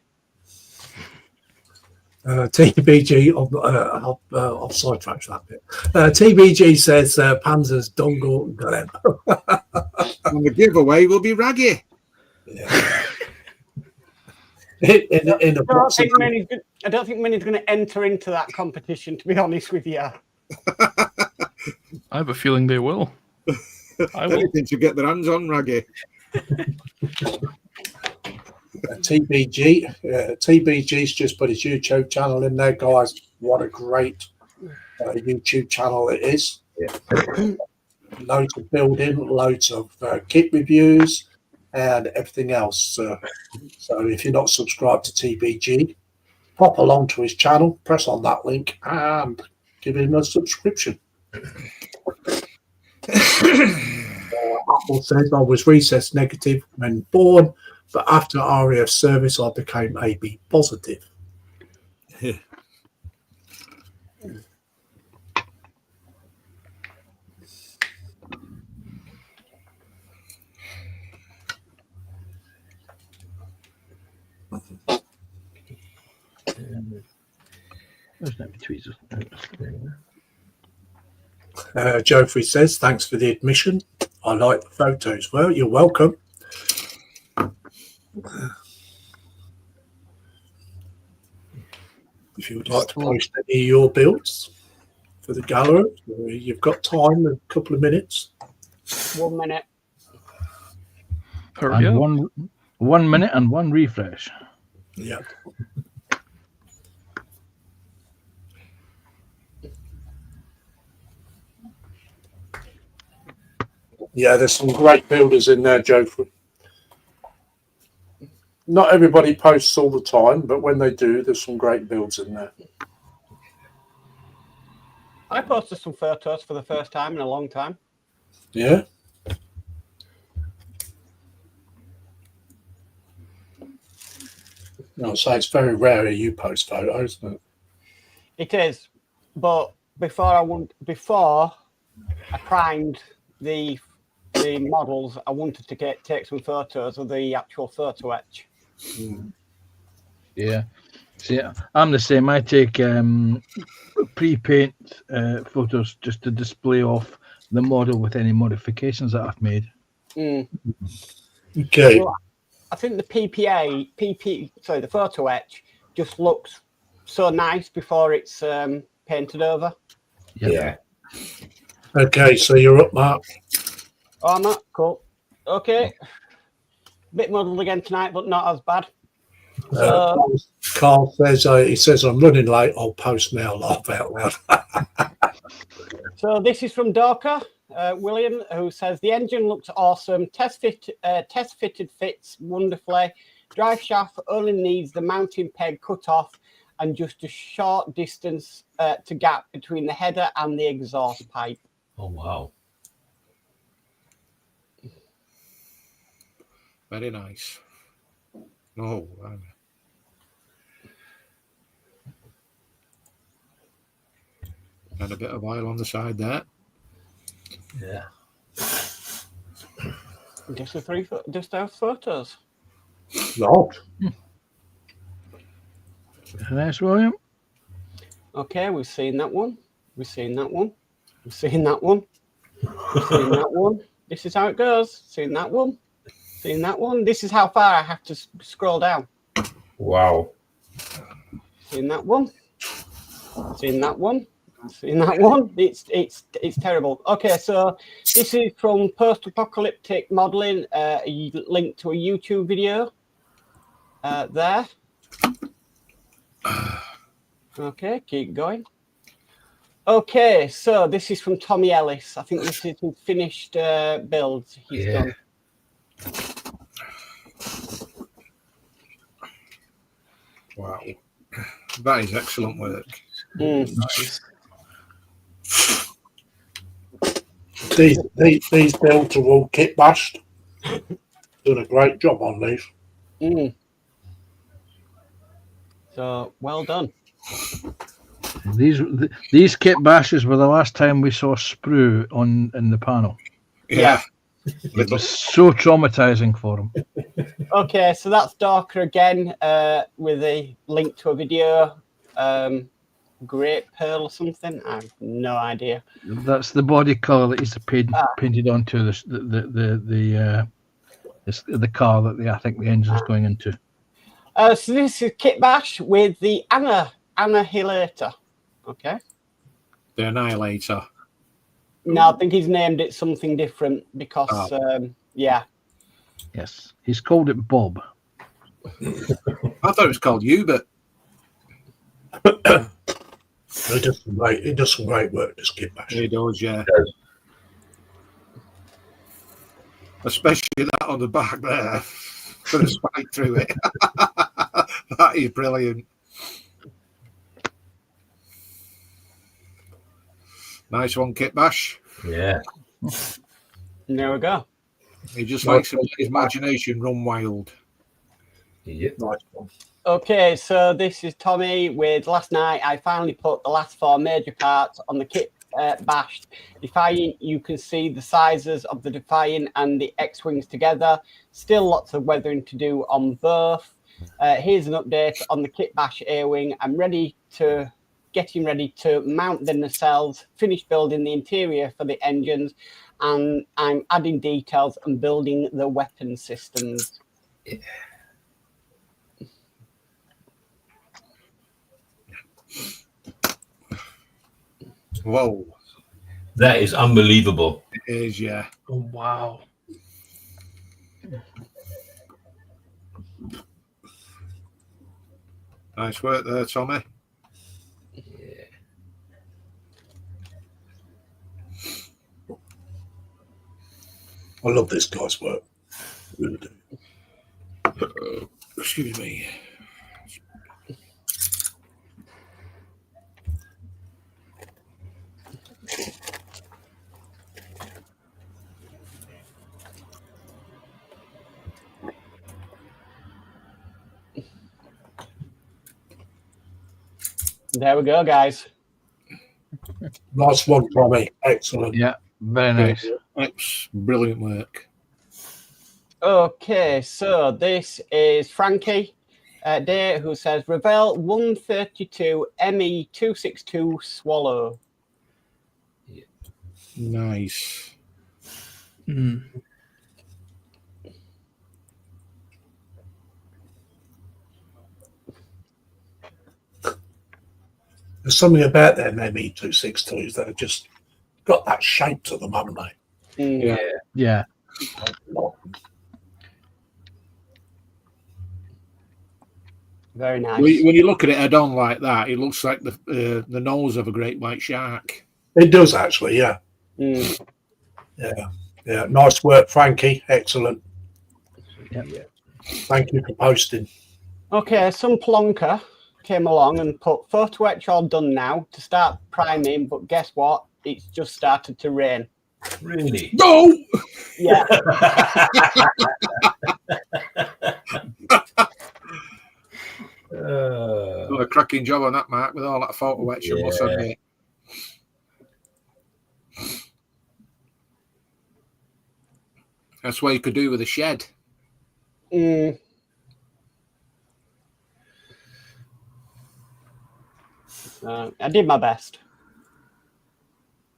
TBG, I'll sidetrack that bit. TBG says Panzer's dongle got him. And the giveaway will be Raggy. Yeah. in a box of- I don't think Minnie's going to enter into that competition, to be honest with you. I have a feeling they will. I will. Anything to get their hands on Raggy. TBG's just put his YouTube channel in there, guys. What a great YouTube channel it is. Yeah. Loads of building, loads of kit reviews, and everything else. So if you're not subscribed to TBG, pop along to his channel, press on that link, and give him a subscription. Apple says, I was recess negative when born, but after RAF service, I became AB positive. Joffrey says, thanks for the admission. I like the photos. Well, you're welcome. If you would like to post any of your builds for the gallery, you've got time, a couple of minutes. 1 minute. Hurry up. And 1 minute and 1 refresh. Yeah. Yeah, there's some great builders in there, Joffrey. Not everybody posts all the time, but when they do, there's some great builds in there. I posted some photos for the first time in a long time. Yeah. No, so it's very rare you post photos, isn't it? It is, but before I primed the models, I wanted to take some photos of the actual photo etch. Yeah. See, I'm the same. I take pre-paint photos just to display off the model with any modifications that I've made. Okay. Well, I think the the photo etch just looks so nice before it's painted over. Yeah. Okay, so you're up, Mark. Oh, I'm not cool. Okay. Bit muddled again tonight, but not as bad. So, Carl says, he says, I'm running late. I'll post now. Laugh out loud. so this is from Dorka, William, who says the engine looks awesome. Test fitted fits wonderfully. Drive shaft only needs the mounting peg cut off and just a short distance to gap between the header and the exhaust pipe. Oh wow. Very nice. Oh, and a bit of oil on the side there. Yeah. Just our photos. Not. Nice, William. Okay, we've seen that one. We've seen that one. We've seen that one. We've seen that one. This is how it goes. Seen that one. Seen that one. This is how far I have to scroll down. Wow. Seen that one. Seen that one. Seen that one. It's terrible. Okay, so this is from Post-Apocalyptic Modeling. A link to a YouTube video there. Okay, keep going. Okay, so this is from Tommy Ellis. I think this is his finished build he's done. Wow. That is excellent work. Nice. These builds are all kit bashed. Done a great job on these. So well done. These kit bashes were the last time we saw sprue in the panel. Yeah. It was so traumatizing for him. Okay, so that's Dorka again with a link to a video. Great Pearl or something. I have no idea. That's the body colour that he's painted onto the car that I think the engine's going into. So this is Kit Bash with the Annihilator. Okay. The Annihilator. No, I think he's named it something different because, yeah. Yes, he's called it Bob. I thought it was called Hubert. He does some great work, this kit bash. He does, yeah. Especially that on the back there. For the spike through it. That is brilliant. Nice one, Kit Bash. Yeah. There we go. He just likes to let his imagination run wild. Yep. Nice one. Okay, so this is Tommy with last night. I finally put the last 4 major parts on the Kit Bash. Defiant, you can see the sizes of the Defiant and the X-Wings together. Still lots of weathering to do on both. Here's an update on the Kit Bash A-Wing. I'm getting ready to mount the nacelles, finish building the interior for the engines, and I'm adding details and building the weapon systems. Yeah. Whoa. That is unbelievable. It is, yeah. Oh, wow. Nice work there, Tommy. Yeah. I love this guy's work. Really do. Excuse me. There we go, guys. Nice one, Tommy. Excellent. Yeah, very nice. That's brilliant work. Okay, so this is Frankie Day, who says Revell 132 ME 262 Swallow. Nice. Mm. There's something about them ME262s that are just got that shape to them, haven't they? Mm. Yeah. Very nice. When you look at it head on like that, it looks like the nose of a great white shark. It does actually, yeah. Mm. Yeah. Nice work, Frankie. Excellent. Yeah. Thank you for posting. Okay, some plonker came along and put photo etch all done now to start priming, but guess what? It's just started to rain. Really? No! Yeah. Done a cracking job on that, Mark, with all that photo etch, I must admit. That's what you could do with a shed. Mm. I did my best.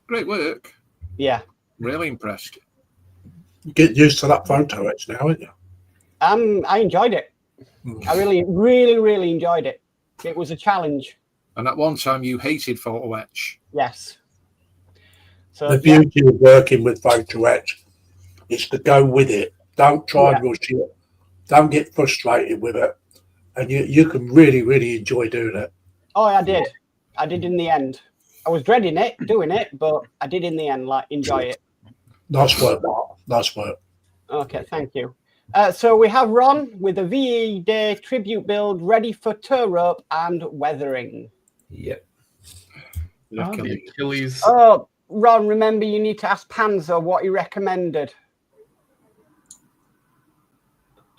Great work. Yeah. Really impressed. You get used to that photo etch now, aren't you? I enjoyed it. I really enjoyed it. It was a challenge. And at one time, you hated photo etch. Yes. So The beauty of working with photo etch is to go with it. Don't try and rush it. Don't get frustrated with it. And you can really enjoy doing it. Oh, I did. I did in the end. I was dreading it, doing it, but I did in the end, enjoy it. Nice work, Mark. Nice work. Okay, thank you. So we have Ron with a VE Day tribute build ready for tow rope and weathering. Yep. The Achilles. Oh, Ron, remember you need to ask Panzer what he recommended.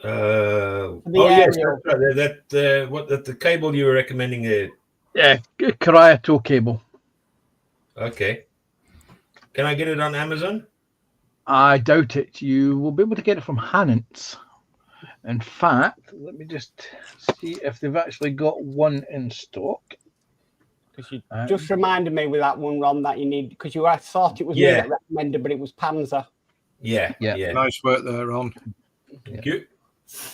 Yes, aerial. the cable you were recommending. Yeah, Karaya tow cable. Okay. Can I get it on Amazon? I doubt it. You will be able to get it from Hannants. In fact, let me just see if they've actually got one in stock. Because you just reminded me with that one, Ron, that you need, because I thought it was me that recommended, but it was Panzer. Yeah. Nice work there, Ron. Thank you.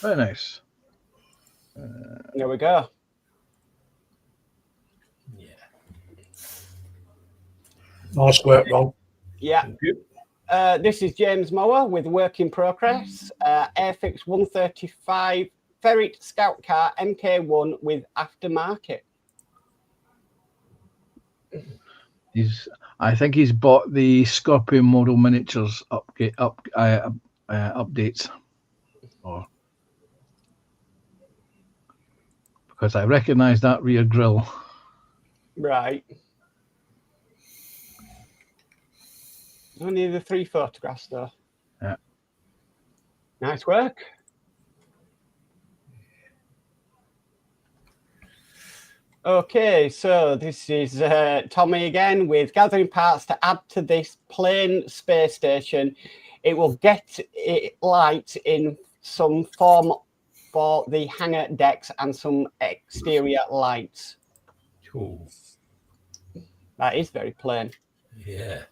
Very nice. There we go. Nice work, Ron. Yeah. Thank you. This is James Mower with Work in Progress, Airfix 135 Ferret Scout Car MK1 with aftermarket. I think he's bought the Scorpion model miniatures updates, because I recognise that rear grille. Right. Only the 3 photographs, though. Yeah. Nice work. Okay, so this is Tommy again with gathering parts to add to this plane space station. It will get it light in some form for the hangar decks and some exterior lights. Cool. That is very plain. Yeah.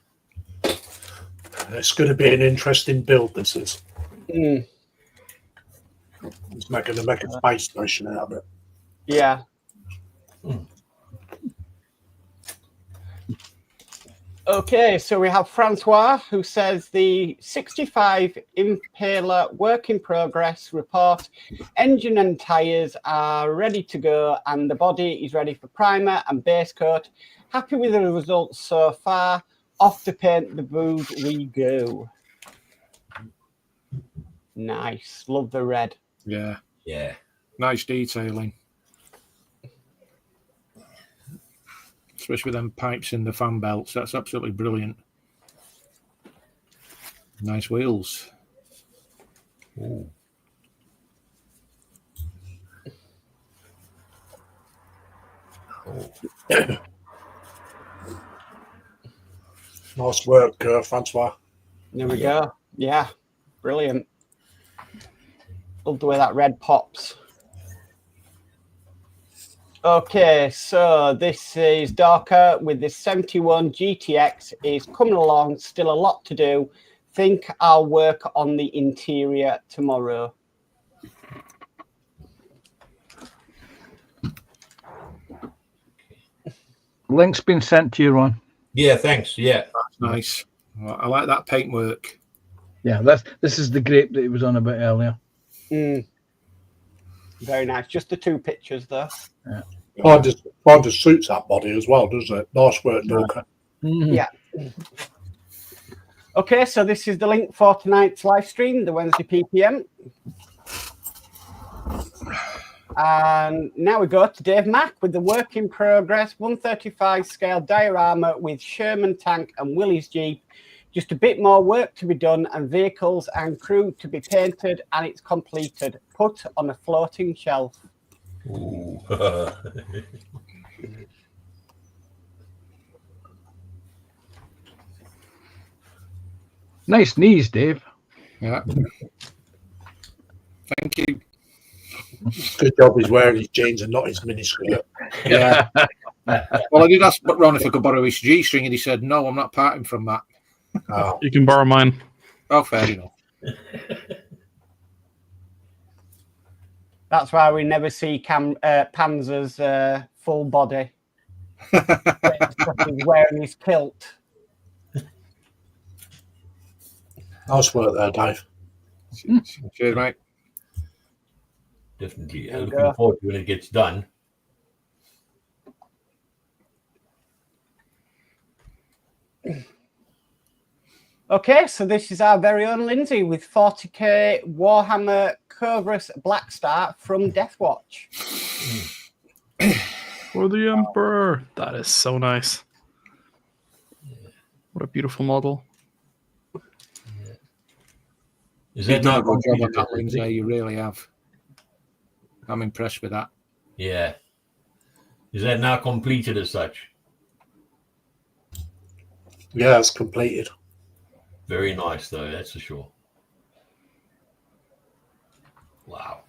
It's going to be an interesting build, this is. Mm, It's going to make a space station out of it. yeah. Okay, so we have Francois who says the 65 Impaler work in progress report. Engine and tyres are ready to go and the body is ready for primer and base coat. Happy with the results so far. Off to paint the boot we go. Nice. Love the red. Yeah. Yeah. Nice detailing. Especially with them pipes in the fan belts. That's absolutely brilliant. Nice wheels. Ooh. Nice work, Francois. There we go. Yeah, brilliant. Love the way that red pops. Okay, so this is Darker with this 71 GTX is coming along. Still a lot to do. Think I'll work on the interior tomorrow. Link's been sent to you, Ron. Yeah, thanks. Yeah. That's nice. I like that paintwork. Yeah, this is the grape that he was on about earlier. Very nice. Just the 2 pictures though. Kind of suits that body as well, doesn't it? Nice work, Dorka. Mhm. Yeah. Okay, so this is the link for tonight's live stream, the Wednesday PPM. And now we go to Dave Mack with the work in progress 135 scale diorama with Sherman tank and Willys Jeep. Just a bit more work to be done and vehicles and crew to be painted, and it's completed. Put on a floating shelf. Ooh. Nice knees, Dave. Yeah. Thank you. Good job he's wearing his jeans and not his miniskirt. Yeah. Well, I did ask Ron if I could borrow his G string, and he said, "No, I'm not parting from that." Oh, You can borrow mine. Oh, fair enough. That's why we never see Panzer's full body. He's wearing his kilt. nice work there, Dave. Cheers, mate. Definitely. There we Looking go. forward to when it gets done. Okay, so this is our very own Lindsay with 40k Warhammer Corvus Blackstar from Deathwatch. For the Emperor. That is so nice. What a beautiful model. Is You've that done now a good job on completed? that, Lindsay. You really have. I'm impressed with that. Yeah. Is that now completed as such? Yeah, it's completed. Very nice, though, that's for sure. Wow.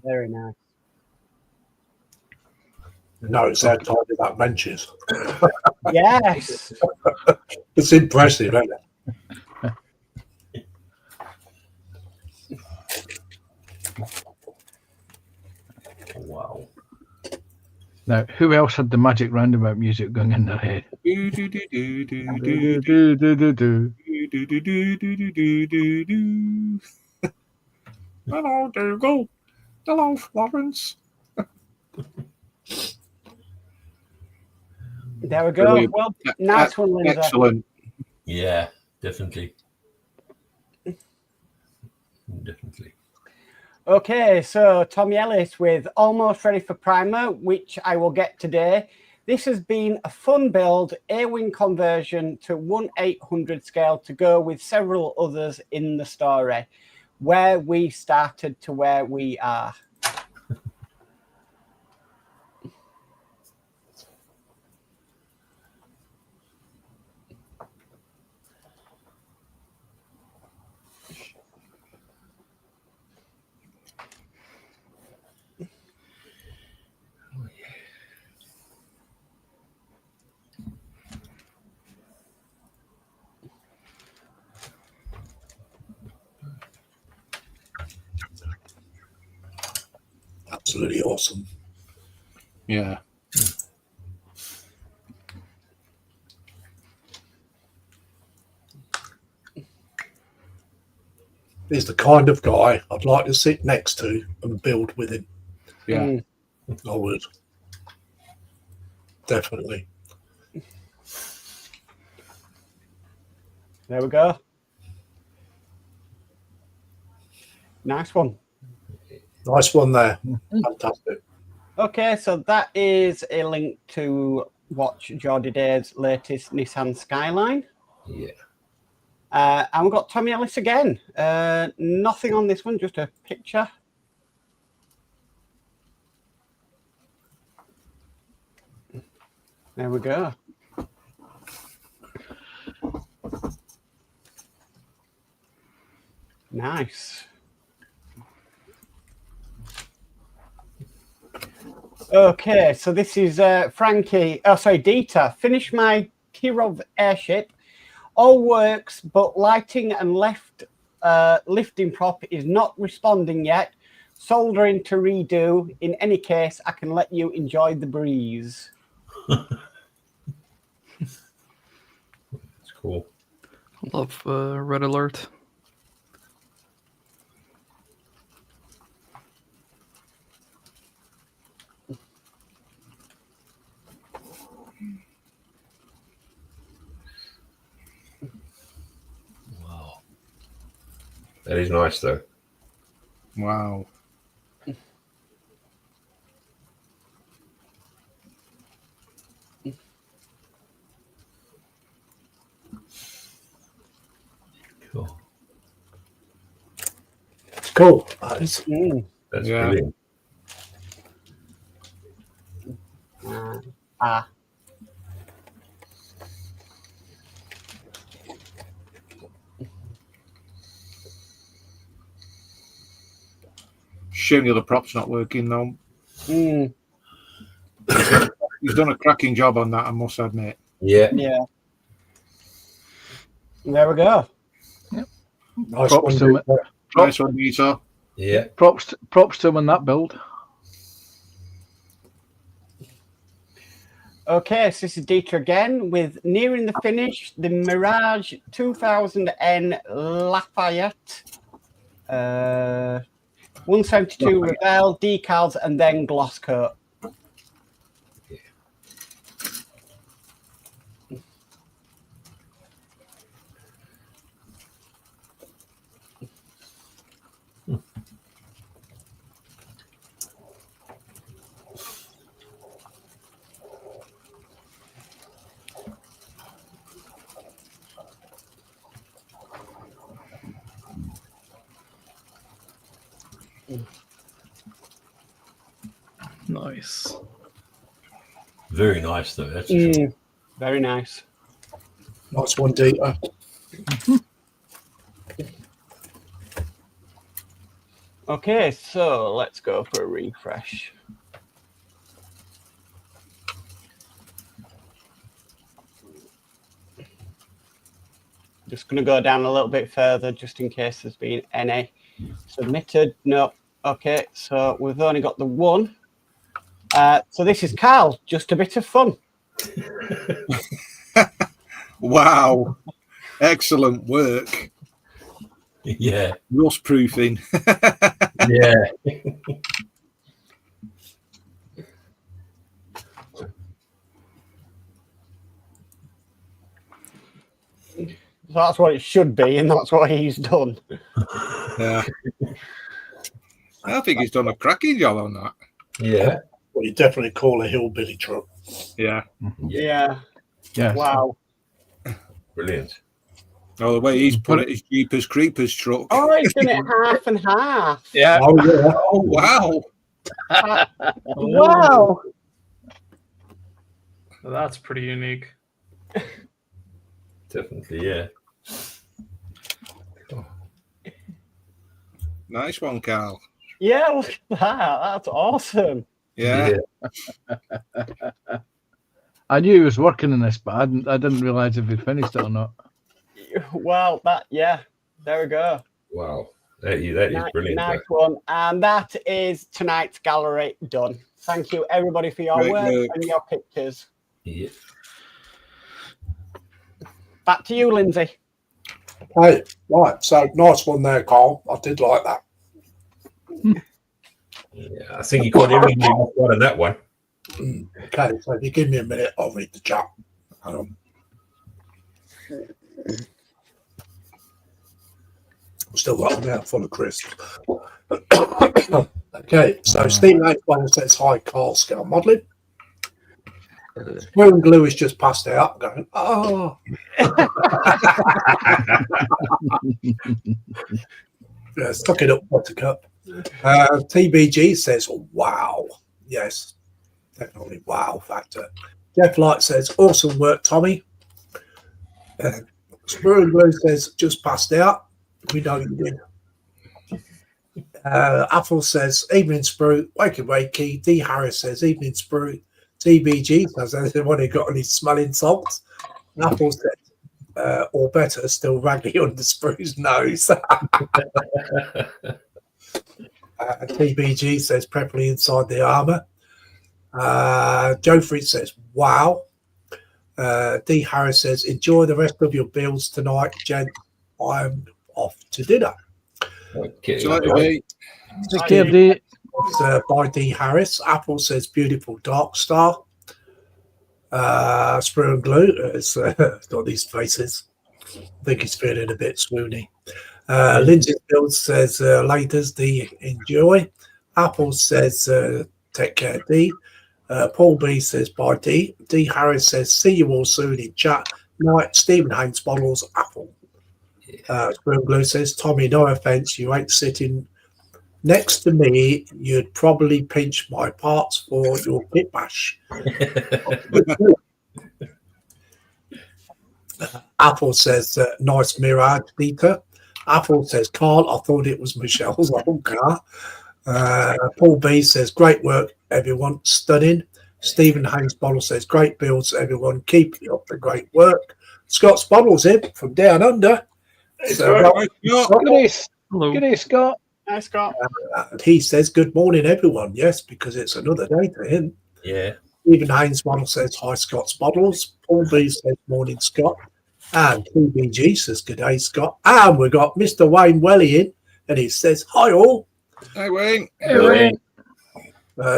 Very nice. Notice how tiny that bench is. Yes. It's impressive, isn't it? Wow. Now, who else had the magic roundabout music going in their head? Do, do, do, do, do, Do, do, do, do, do, do. do, do, do, do, do, do, do. Hello, Dougal. Hello, Florence. There we go. Brilliant. Well, nice one, Lindsay. Excellent. Yeah, definitely. Definitely. Okay, so Tommy Ellis with Almost Ready for Primer, which I will get today. This has been a fun build, A-wing conversion to 1/800 scale to go with several others in the story, where we started to where we are. Absolutely awesome. Yeah. He's the kind of guy I'd like to sit next to and build with him. Yeah. Mm. I would. Definitely. There we go. Nice one. Nice one there. Fantastic. Okay, so that is a link to watch Geordie Day's latest Nissan Skyline. Yeah. And we've got Tommy Ellis again. Nothing on this one, just a picture. There we go. Nice. Okay, so this is Frankie. Oh, sorry, Dieter. Finish my Kirov airship All works, but lighting and lifting prop is not responding yet. Soldering to redo. In any case, I can let you enjoy the breeze. It's cool. Love red alert. Wow. That is nice, though. Wow. Cool. It's cool. That is. That's Yeah. brilliant. Ah. Shame the other prop's not working though. Mm, He's done a cracking job on that, I must admit. Yeah. yeah. There we go. Nice Props one, to him. dude. Nice one, Vito. Yeah. Props to him on that build. Okay, so this is Dieter again with nearing the finish, the Mirage 2000N Lafayette. 172 Revell, decals, and then gloss coat. Nice. Very nice, though. That's for sure. Very nice. Nice one, Dieter. Okay, so let's go for a refresh. Just going to go down a little bit further just in case there's been any submitted. No. Okay, so we've only got the one. So this is Carl, just a bit of fun. Wow. Excellent work. Yeah. Rust proofing. Yeah. So that's what it should be, and that's what he's done. Yeah. I think he's done a cracking job on that. Yeah. What you definitely call a hillbilly truck. Yeah. Yeah. Yes. Wow. Brilliant. Oh, the way he's put it is Jeepers Creepers truck. Oh, he's done it half and half. Yeah. Oh, yeah. Oh, wow. Wow. That's pretty unique. Definitely, yeah. Nice one, Carl. Yeah, look at that. That's awesome. Yeah. I knew he was working on this, but I didn't realize if he finished it or not. Well, there we go. Wow. That is brilliant. Nice though. one. And that is tonight's gallery done. Thank you, everybody, for your Great work work. and your pictures. Yeah. Back to you, Lindsay. Hey, right. So nice one there, Carl. I did like that. Yeah. I think you caught everything you got on that one. Okay, so if you give me a minute, I'll read the chat. Hang on. I've still got a mouthful of crisps. Okay, so Steve H1 says, hi, Carl Scale Modelling. Spoon Glue is just passed out, going, oh. Yeah, stuck it up, Buttercup. TBG says, wow. Yes, definitely wow factor. Jeff Light says, awesome work, Tommy. Spoon Glue says, just passed out. We know you did. Apple says, evening sprue, wakey. D Harris says, evening sprue. TBG says, anyone who got any smelling salts? Apple says, or better, still raggedy on the sprue's nose. TBG says preferably inside the armour. Joe Fritz says, wow. D. Harris says, enjoy the rest of your builds tonight, gent. I'm off to dinner. Okay. So anyway, Take care, D. By D. Harris. Apple says, beautiful Dark Star. Sprue and Glue. It's got these faces. I think he's feeling a bit swoony. Lindsay Field says, laters, D. Enjoy. Apple says, take care, D. Paul B says, bye, D. D. Harris says, see you all soon in chat. Night. Stephen Haynes bottles, Apple. Spoon Blue says, Tommy, no offense, you ain't sitting next to me. You'd probably pinch my parts for your pit bash. Apple says, nice mirage, Peter. Apple says, Carl, I thought it was Michelle's old car. Paul B says, great work, everyone. Stunning. Stephen Haynes Bottle says, great builds, everyone. Keep up the great work. Scott Bottles in from down under. So, Hello. Good day, Scott. Hi, Scott. he says, good morning, everyone. Yes, because it's another day to him. Yeah. Stephen Haynes Bottle says, hi, Scott's Bottles. Paul B says, morning, Scott. And TBG says, good day, Scott. And we've got Mr. Wayne Welly in, and he says, hi, all. Hi, Wayne. Hey,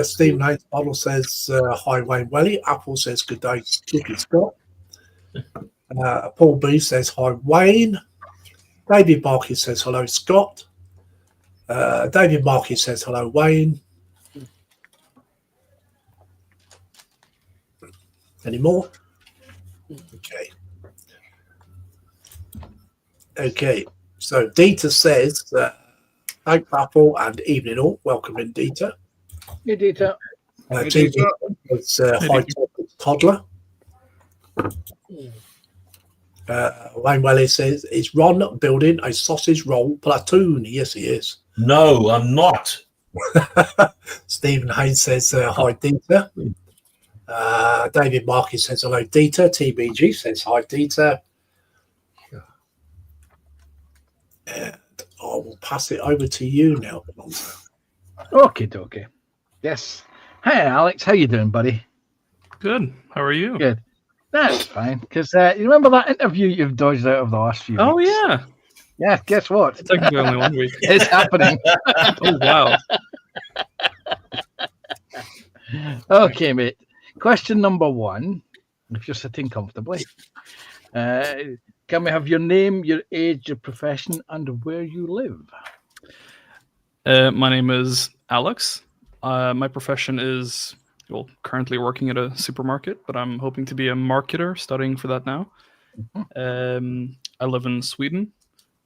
Stephen Haynes Bottle says, hi, Wayne Welly. Apple says, good day, Dickie Scott. Paul B says, hi, Wayne. David Markey says, hello, Scott. David Markey says, hello, Wayne. Any more? Okay. Okay. So Dieter says, thanks, Apple, and evening all. Welcome in, Dieter. Hey, Dieter. TV says, hi, toddler. Wayne Welly says, is Ron building a sausage roll platoon? Yes, he is. No, I'm not. Stephen Haynes says, hi, Dieter. David Markey says, hello, Dieter. TBG says, hi, Dieter. And I will pass it over to you now. Okay. Yes. Hi, Alex. How you doing, buddy? Good. How are you? Good. That's fine. Because you remember that interview you've dodged out of the last few Oh, weeks? yeah. Yeah, guess what? Technically only 1 week. It's happening. Oh, wow. Okay, mate. Question number 1, if you're sitting comfortably. Can we have your name, your age, your profession, and where you live? My name is Alex. My profession is, well, currently working at a supermarket, but I'm hoping to be a marketer, studying for that now. I live in Sweden,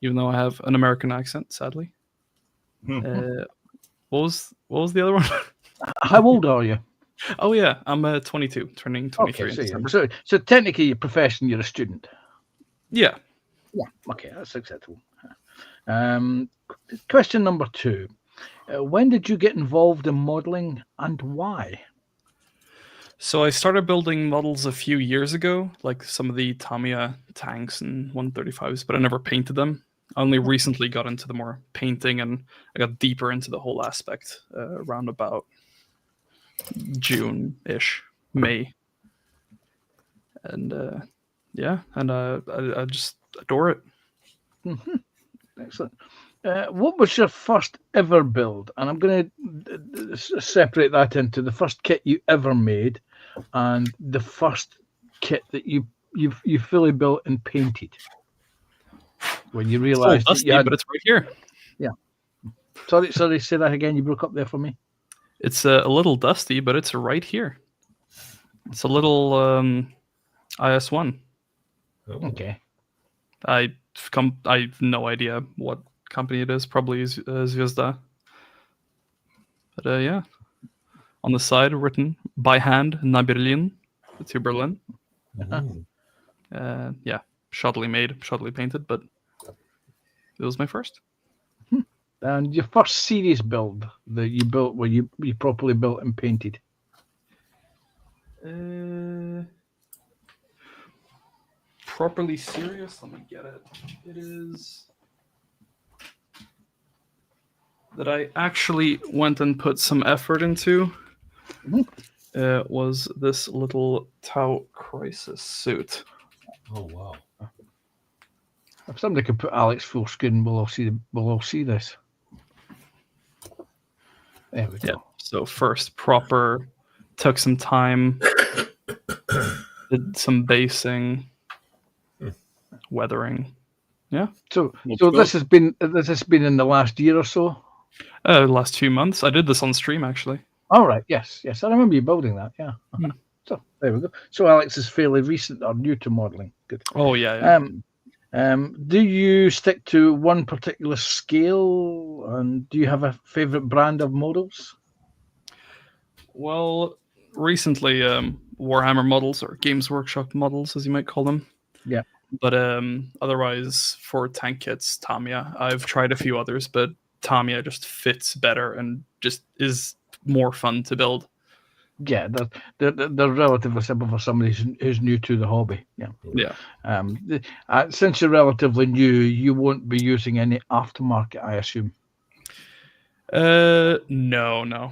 even though I have an American accent, sadly. What was the other one? How old are you? Oh yeah, I'm 22, turning 23 in Okay, December. so technically, your profession, you're a student. Yeah. Yeah. Okay, that's acceptable. Question number 2. When did you get involved in modeling and why? So I started building models a few years ago, like some of the Tamiya tanks and 135s, but I never painted them. I only recently got into the more painting, and I got deeper into the whole aspect around about June-ish, May. And I just adore it. Excellent. What was your first ever build? And I'm going to separate that into the first kit you ever made and the first kit that you fully built and painted. When you realised dusty, but it's right here. Yeah. Sorry, say that again. You broke up there for me. It's a little dusty, but it's right here. It's a little IS-1. Okay. I have no idea what company it is. Probably Zvezda. But yeah, on the side written by hand, na Berlin, to Berlin. Yeah, shoddily made, shoddily painted, but it was my first. And your first serious build that you built, where you properly built and painted? properly serious, let me get it. It is that I actually went and put some effort into was this little Tau Crisis suit. Oh wow. If somebody could put Alex full screen, we'll all see this. There we go. Yeah. So first proper took some time, did some basing, weathering. Yeah. So good. this has been in the last year or so. Last 2 months. I did this on stream actually. All right. Yes. I remember you building that. Yeah. Hmm. So there we go. So Alex is fairly recent or new to modelling. Good. Oh yeah. Do you stick to one particular scale, and do you have a favourite brand of models? Well, recently Warhammer models or Games Workshop models, as you might call them. Yeah. But otherwise, for tank kits, Tamiya. I've tried a few others, but Tamiya just fits better and just is more fun to build. Yeah, they're relatively simple for somebody who's new to the hobby. Yeah. Yeah. Since you're relatively new, you won't be using any aftermarket, I assume. No.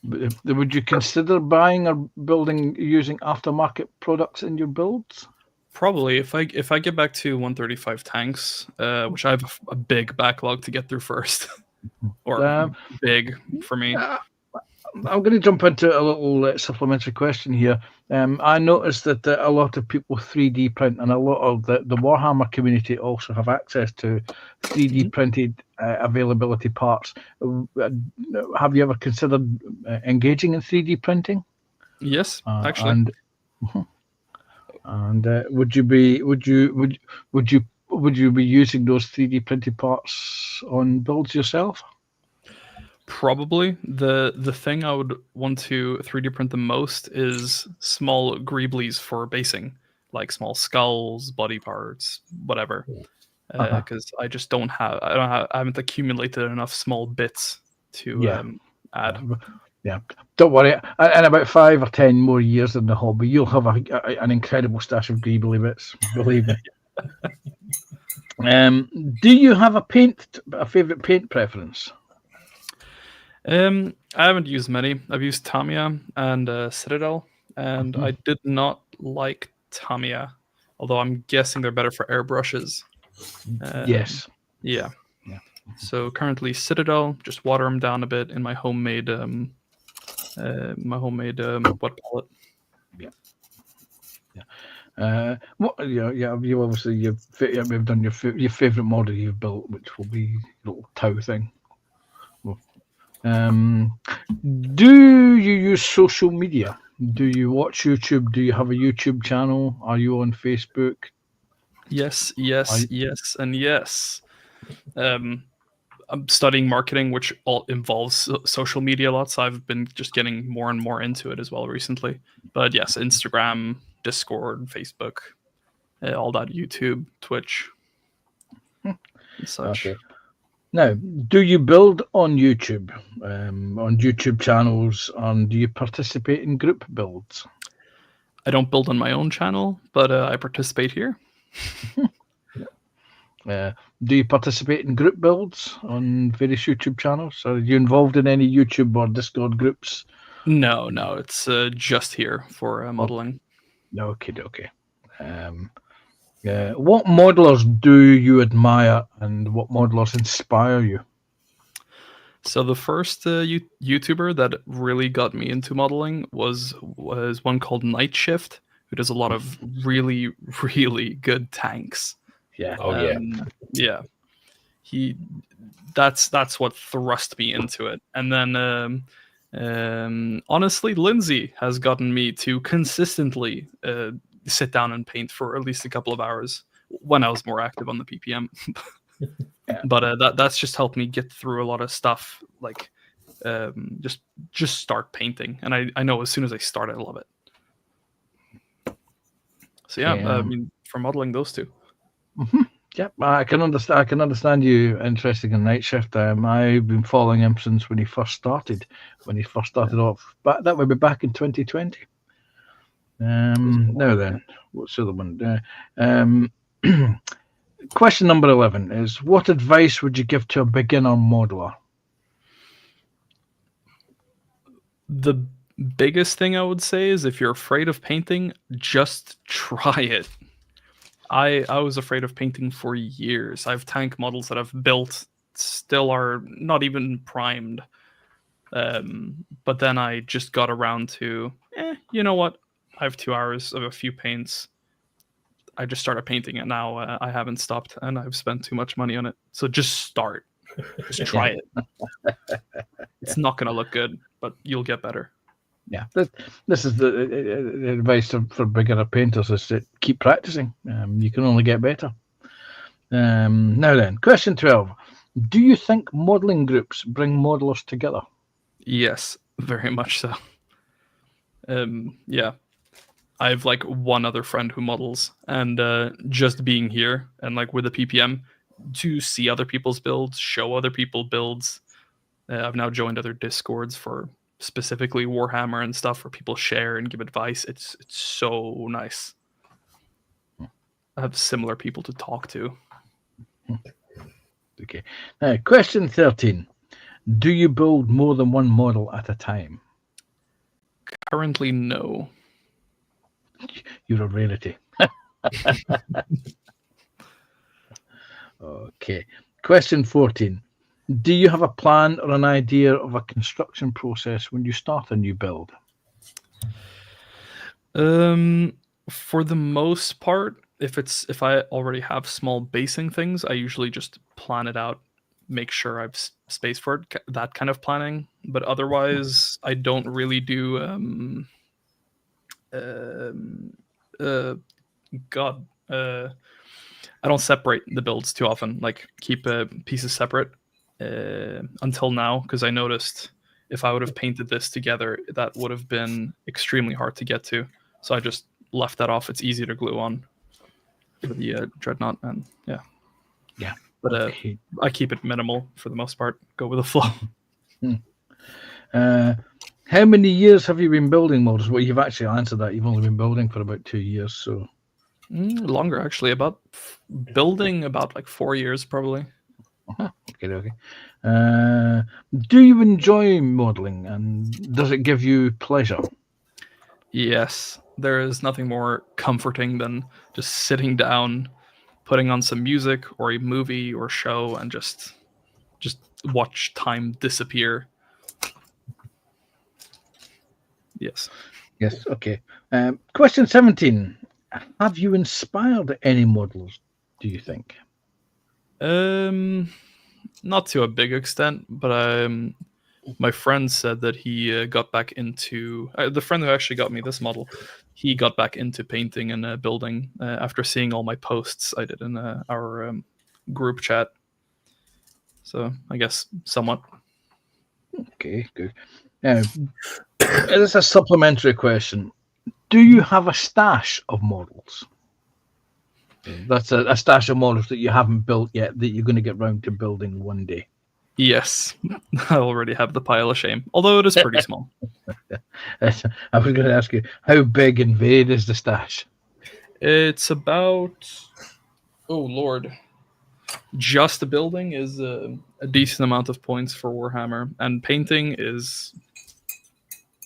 Would you consider buying or building using aftermarket products in your builds? Probably if I get back to 135 tanks, which I have a big backlog to get through first, or big for me. I'm going to jump into a little supplementary question here. I noticed that a lot of people 3D print, and a lot of the Warhammer community also have access to 3D printed availability parts. Have you ever considered engaging in 3D printing? Yes, actually. And would you be using those 3D printed parts on builds yourself? Probably. The thing I would want to 3D print the most is small greeblies for basing, like small skulls, body parts, whatever. Because I just I haven't accumulated enough small bits to add. Yeah, don't worry. In about 5 or 10 more years in the hobby, you'll have an incredible stash of greebly bits. Believe me. Do you have a favorite paint preference? I haven't used many. I've used Tamiya and Citadel, and I did not like Tamiya, although I'm guessing they're better for airbrushes. Yes. Yeah. So currently Citadel, just water them down a bit in my homemade wet palette. You obviously you've done your favorite model you've built, which will be a little Tau thing. Do you use social media? Do you watch YouTube? Do you have a YouTube channel? Are you on Facebook? Yes, and yes. I'm studying marketing, which all involves social media a lot, so I've been just getting more and more into it as well recently. But yes, Instagram, Discord, Facebook, all that, YouTube, Twitch, and such. Okay. Now, do you build on YouTube, on YouTube channels, and do you participate in group builds? I don't build on my own channel, but I participate here. Do you participate in group builds on various YouTube channels? Are you involved in any YouTube or Discord groups? No, it's just here for modeling. Okay. What modelers do you admire, and what modelers inspire you? So the first YouTuber that really got me into modeling was one called Night Shift, who does a lot of really, really good tanks. Yeah. Yeah. That's what thrust me into it. And then honestly, Lindsay has gotten me to consistently sit down and paint for at least a couple of hours when I was more active on the PPM. But that's just helped me get through a lot of stuff, like just start painting. And I know as soon as I start, I love it. So I mean, for modeling, those two. Mm-hmm. Yep, I can understand you interested in Night Shift. I've been following him since when he first started off. But that would be back in 2020. Now then, what's the other one? Question number 11 is: what advice would you give to a beginner modeler? The biggest thing I would say is if you're afraid of painting, just try it. I was afraid of painting for years. I have tank models that I've built still are not even primed. But then I just got around to, you know what? I have 2 hours of a few paints. I just started painting it now. I haven't stopped, and I've spent too much money on it. So just start. Just try it. It's not going to look good, but you'll get better. Yeah, this is the advice for beginner painters: is to keep practicing. You can only get better. Now then, question 12: do you think modeling groups bring modelers together? Yes, very much so. Yeah, I have like one other friend who models, and just being here and like with the PPM to see other people's builds, show other people builds. I've now joined other Discords for specifically Warhammer and stuff where people share and give advice. It's so nice. I have similar people to talk to. Okay. Now, question 13: do you build more than one model at a time? Currently, no. You're a rarity. Okay. Question 14: do you have a plan or an idea of a construction process when you start a new build? For the most part, if I already have small basing things, I usually just plan it out, make sure I've space for it, that kind of planning. But otherwise, I don't really do I don't separate the builds too often, like keep pieces separate until now, because I noticed if I would have painted this together, that would have been extremely hard to get to. So I just left that off. It's easy to glue on for the Dreadnought, and yeah. But Okay. I keep it minimal for the most part. Go with the flow. How many years have you been building models? Well, you've actually answered that. You've only been building for about 2 years, so Longer, actually. About building about like 4 years, probably. okay. Do you enjoy modeling, and does it give you pleasure? Yes, there is nothing more comforting than just sitting down, putting on some music or a movie or show, and just watch time disappear. Yes. Yes. Okay. Question 17: have you inspired any modelers, do you think? Not to a big extent, but my friend said that he got back into the friend who actually got me this model. He got back into painting and building after seeing all my posts I did in our group chat. So I guess somewhat. Okay, good. Now, this is a supplementary question. Do you have a stash of models? That's a stash of models that you haven't built yet that you're going to get round to building one day. Yes, I already have the pile of shame, although it is pretty small. I was going to ask you, how big and varied is the stash? It's about, oh Lord, just the building is a decent amount of points for Warhammer, and painting is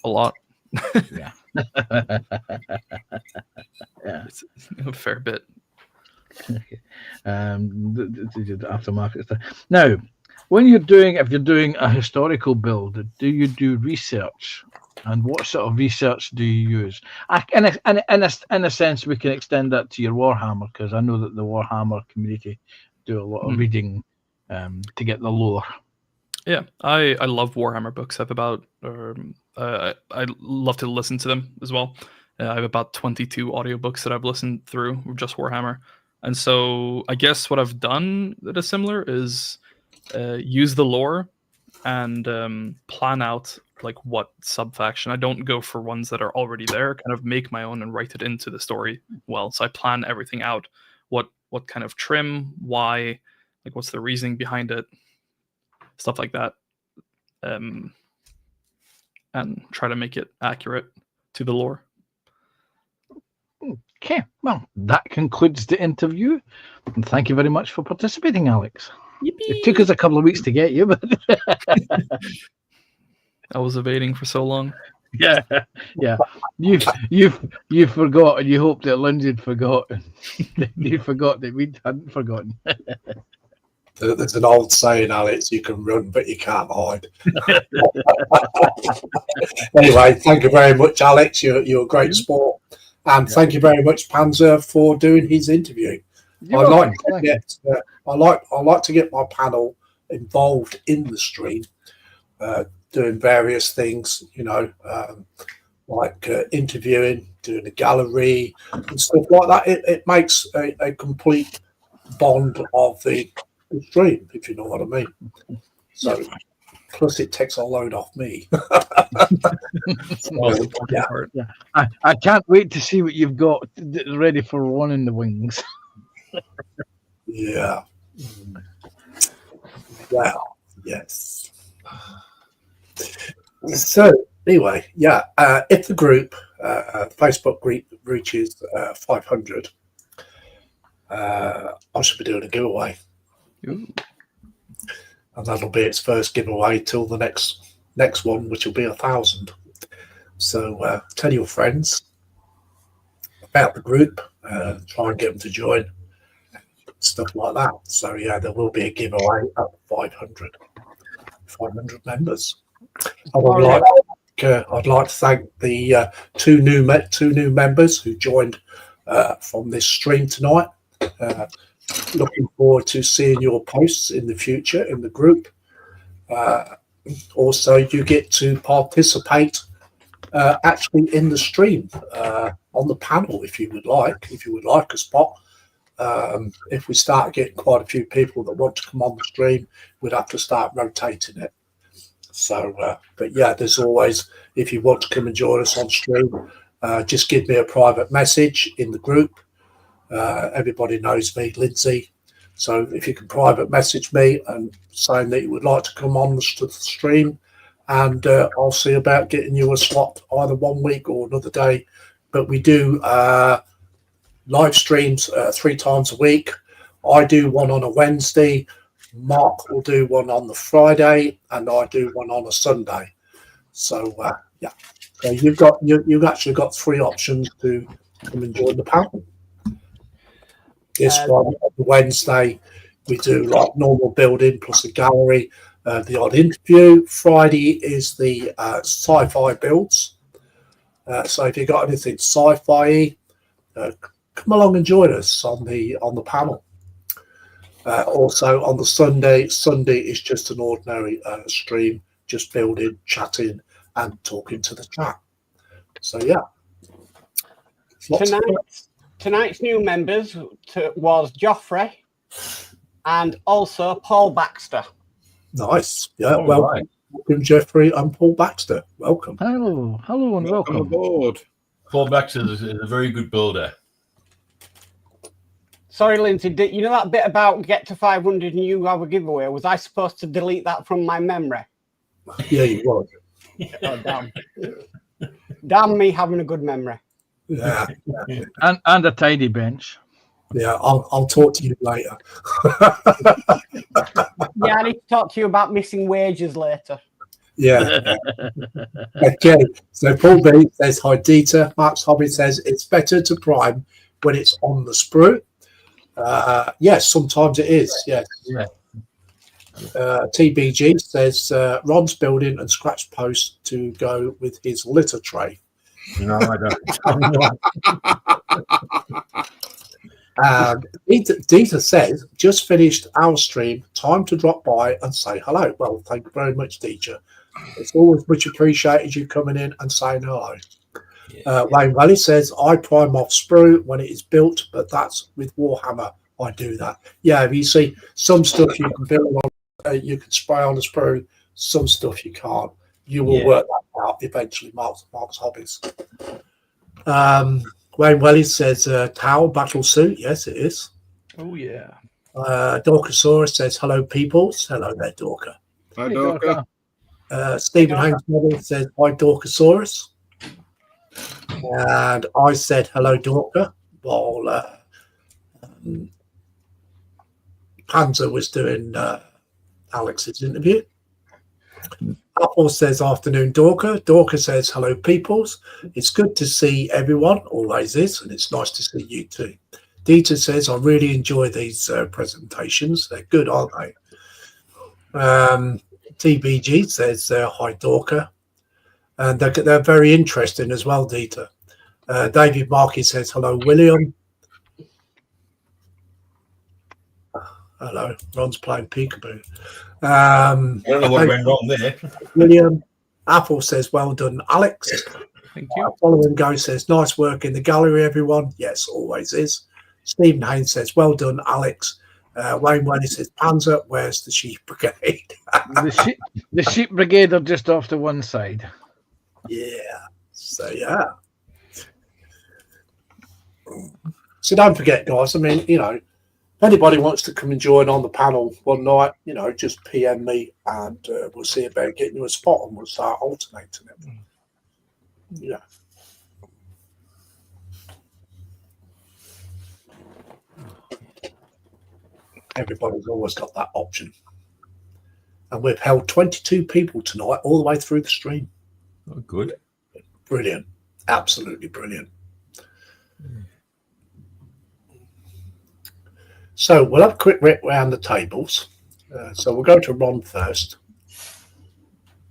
a lot. Yeah. It's a fair bit. Okay. The aftermarket stuff. Now, if you're doing a historical build, do you do research? And what sort of research do you use? In a sense, we can extend that to your Warhammer, because I know that the Warhammer community do a lot of reading to get the lore. Yeah, I love Warhammer books. I have about I love to listen to them as well. I have about 22 audiobooks that I've listened through just Warhammer. And so I guess what I've done that is similar is use the lore and plan out like what sub-faction. I don't go for ones that are already there, kind of make my own and write it into the story well. So I plan everything out. What kind of trim, why, like what's the reasoning behind it, stuff like that. And try to make it accurate to the lore. Okay, well, that concludes the interview. And thank you very much for participating, Alex. It took us a couple of weeks to get you, but I was evading for so long. yeah. You've forgotten. You hoped that Lindsay had forgotten. You forgot that we hadn't forgotten. There's an old saying, Alex, you can run, but you can't hide. Anyway, thank you very much, Alex. You're a great sport. And thank you very much, Panzer, for doing his interview. I like to get my panel involved in the stream, doing various things, like interviewing, doing a gallery and stuff like that. It makes a complete bond of the stream, if you know what I mean. So, plus it takes a load off me. I can't wait to see what you've got ready for running the wings. Yeah. Well, yes. So anyway, if the group, Facebook group reaches 500, I should be doing a giveaway. Ooh. And that'll be its first giveaway till the next one, which will be 1,000. So tell your friends about the group, try and get them to join, stuff like that. So there will be a giveaway at 500 members. I'd like to thank the two new members who joined from this stream tonight. Looking forward to seeing your posts in the future in the group. Also, you get to participate actually in the stream on the panel if you would like a spot. If we start getting quite a few people that want to come on the stream, we'd have to start rotating it. So, but there's always, if you want to come and join us on stream, just give me a private message in the group. Everybody knows me, Lindsay. So if you can private message me and saying that you would like to come on the stream, and I'll see about getting you a slot either one week or another day. But we do live streams 3 times a week. I do one on a Wednesday. Mark will do one on the Friday, and I do one on a Sunday. So so you've actually got 3 options to come and join the panel. This one on the Wednesday, we do like normal building plus a gallery, the odd interview. Friday is the sci-fi builds. So if you've got anything sci-fi, come along and join us on the panel. Also on the Sunday is just an ordinary stream, just building, chatting, and talking to the chat. So Tonight's new members was Joffrey and also Paul Baxter. Nice. Welcome, Jeffrey and Paul Baxter. Welcome. Hello, and welcome aboard. Paul Baxter is a very good builder. Sorry, Lindsay, you know that bit about get to 500 and you have a giveaway? Was I supposed to delete that from my memory? Yeah, you was. Oh, damn. Damn me having a good memory. Yeah. and a tidy bench. Yeah, I'll talk to you later. Yeah, I need to talk to you about missing wages later. Yeah. Okay, so Paul B says, hi, Dieter. Mark's Hobby says, it's better to prime when it's on the sprue. Yes, sometimes it is, yes. Yeah. TBG says, Ron's building and scratch posts to go with his litter tray. No, I don't. Dieter says, just finished our stream. Time to drop by and say hello. Well, thank you very much, Dieter. It's always much appreciated you coming in and saying hello. Wayne Valley says, I prime off sprue when it is built, but that's with Warhammer. I do that. Yeah, you see, some stuff you can build on, you can spray on the sprue, some stuff you can't. You will work that out eventually, Mark's Hobbies. Wayne Welly says, towel, battle suit. Yes, it is. Oh, yeah. Dorkasaurus says, hello, peoples. Hello there, Dorka. Hi, Dorka. Stephen Haynes says, hi, Dorkasaurus. And I said hello, Dorka, while Panzer was doing Alex's interview. Apple says afternoon, Dorka. Dorka says hello, peoples. It's good to see everyone, always is, and it's nice to see you too. Dieter says I really enjoy these presentations. They're good, aren't they? TBG says hi, Dorka. And they're very interesting as well, Dieter. David Markey says hello, William. Hello, Ron's playing peekaboo. I don't know what went wrong there. William. Apple says well done, Alex. Thank you. Following Go says nice work in the gallery, everyone. Yes, always is. Stephen Haynes says well done, Alex. Wayne Wenny says Panzer, where's the sheep brigade? The sheep brigade are just off to one side. Yeah. So yeah. So don't forget, guys. I mean, you know, if anybody wants to come and join on the panel one night, you know, just PM me and we'll see about getting you a spot and we'll start alternating it. Yeah. Everybody's always got that option. And we've held 22 people tonight all the way through the stream. Oh, good. Brilliant. Absolutely brilliant. So we'll have a quick rip round the tables. So we'll go to Ron first.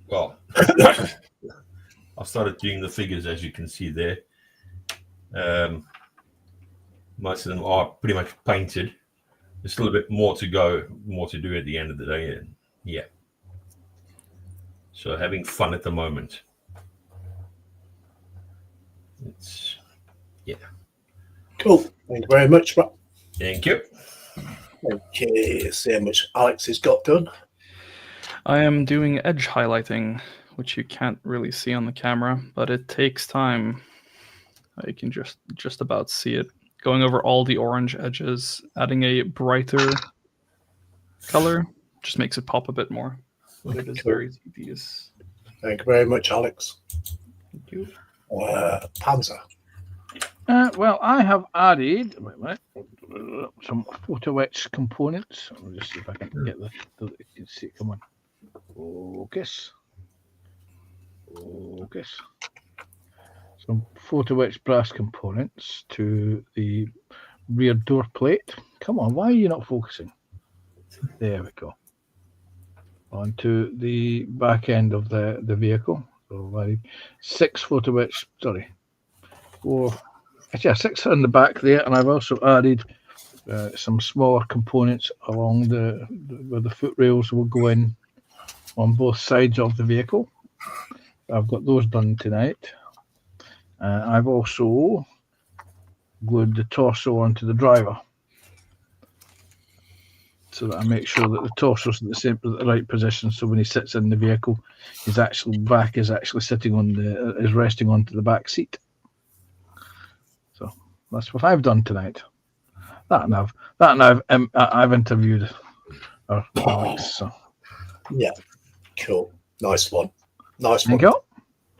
Well, I started doing the figures, as you can see there. Most of them are pretty much painted. There's still a bit more to go, more to do at the end of the day. And yeah. So having fun at the moment. It's, yeah. Cool. Thank you very much, Ron. Thank you. Okay, let's see how much Alex has got done. I am doing edge highlighting, which you can't really see on the camera, but it takes time. You can just about see it. Going over all the orange edges, adding a brighter color just makes it pop a bit more. But it is very tedious. Thank you very much, Alex. Thank you. Panzer. Well, I have added some photo etch components. I'll just see if I can get the you can see it. Come on. Focus. Some photo etch brass components to the rear door plate. Come on, why are you not focusing? There we go. Onto the back end of the vehicle. So I need 6 photo etch. Sorry, 4. Yeah, 6 on the back there, and I've also added some smaller components along where the foot rails will go in on both sides of the vehicle. I've got those done tonight. I've also glued the torso onto the driver, so that I make sure that the torso is in the right position. So when he sits in the vehicle, his actual back is actually sitting on is resting onto the back seat. That's what I've done tonight. I've interviewed Alex. So. Yeah, cool. Nice one. Thank you.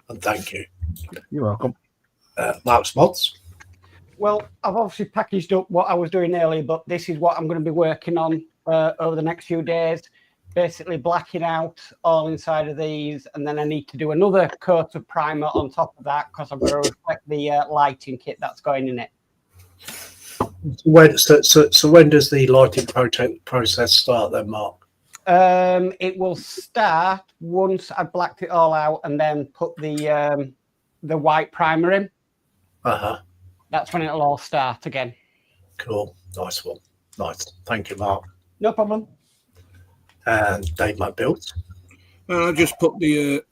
And thank you. You're welcome. Mark's Mods. Well, I've obviously packaged up what I was doing earlier, but this is what I'm going to be working on over the next few days. Basically blacking out all inside of these, and then I need to do another coat of primer on top of that because I've got to reflect the lighting kit that's going in it. So when does the lighting process start then, Mark? It will start once I've blacked it all out and then put the white primer in. That's when it'll all start again. Cool. Nice one. Nice. Thank you, Mark. No problem. And Dave McBuilt. I just put the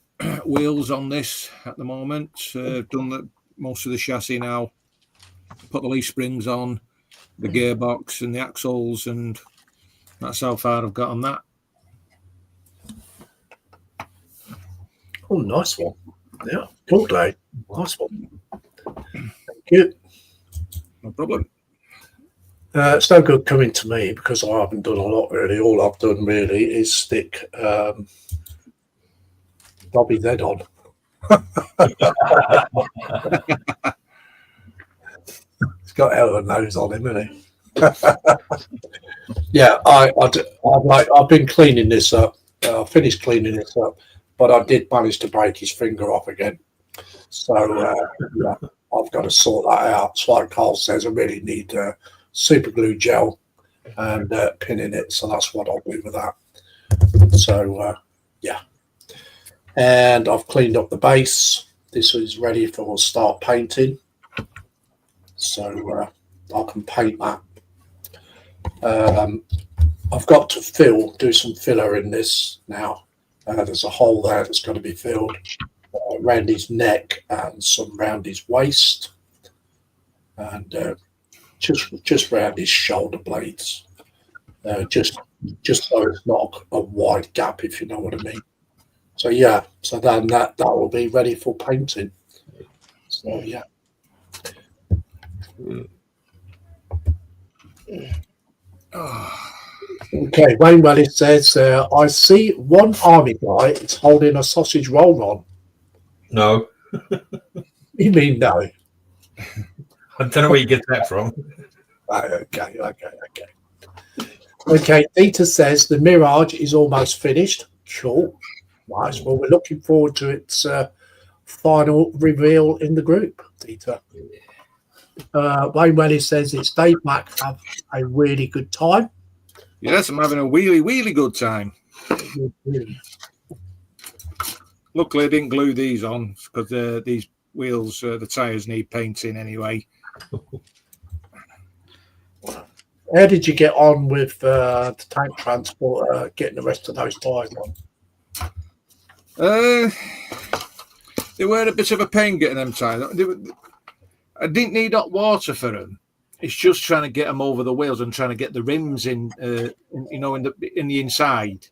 wheels on this at the moment. Done most of the chassis now. Put the leaf springs on, the gearbox and the axles, and that's how far I've got on that. Oh, nice one. Yeah, cool, Dave. Nice one. Thank you. No problem. It's no good coming to me because I haven't done a lot really. All I've done really is stick Bobby's head on. He's got hell of a nose on him, hasn't he? Yeah, I've been cleaning this up. I finished cleaning this up, but I did manage to break his finger off again. So yeah, I've got to sort that out. So like Carl says, I really need super glue gel and pinning it. So that's what I'll do with that. So yeah, and I've cleaned up the base. This is ready for start painting. So I can paint that. I've got to do some filler in this now. There's a hole there that's going to be filled around his neck and some around his waist, and just around his shoulder blades. Just so it's not a wide gap, if you know what I mean. So yeah, so then that will be ready for painting. So yeah. Okay, Wayne Wellis says, I see one army guy is holding a sausage roll on. No, You mean no? I don't know where you get that from. Okay. Okay, Dieter says the Mirage is almost finished. Cool. Nice. Well, we're looking forward to its final reveal in the group, Dieter. Wayne Wellis says it's Dave Mack have a really good time. Yes, I'm having a really good time. Luckily, I didn't glue these on because these wheels, the tyres need painting anyway. How did you get on with the tank transport, getting the rest of those tyres on? They were a bit of a pain getting them tyres. I didn't need hot water for them. It's just trying to get them over the wheels and trying to get the rims in the inside.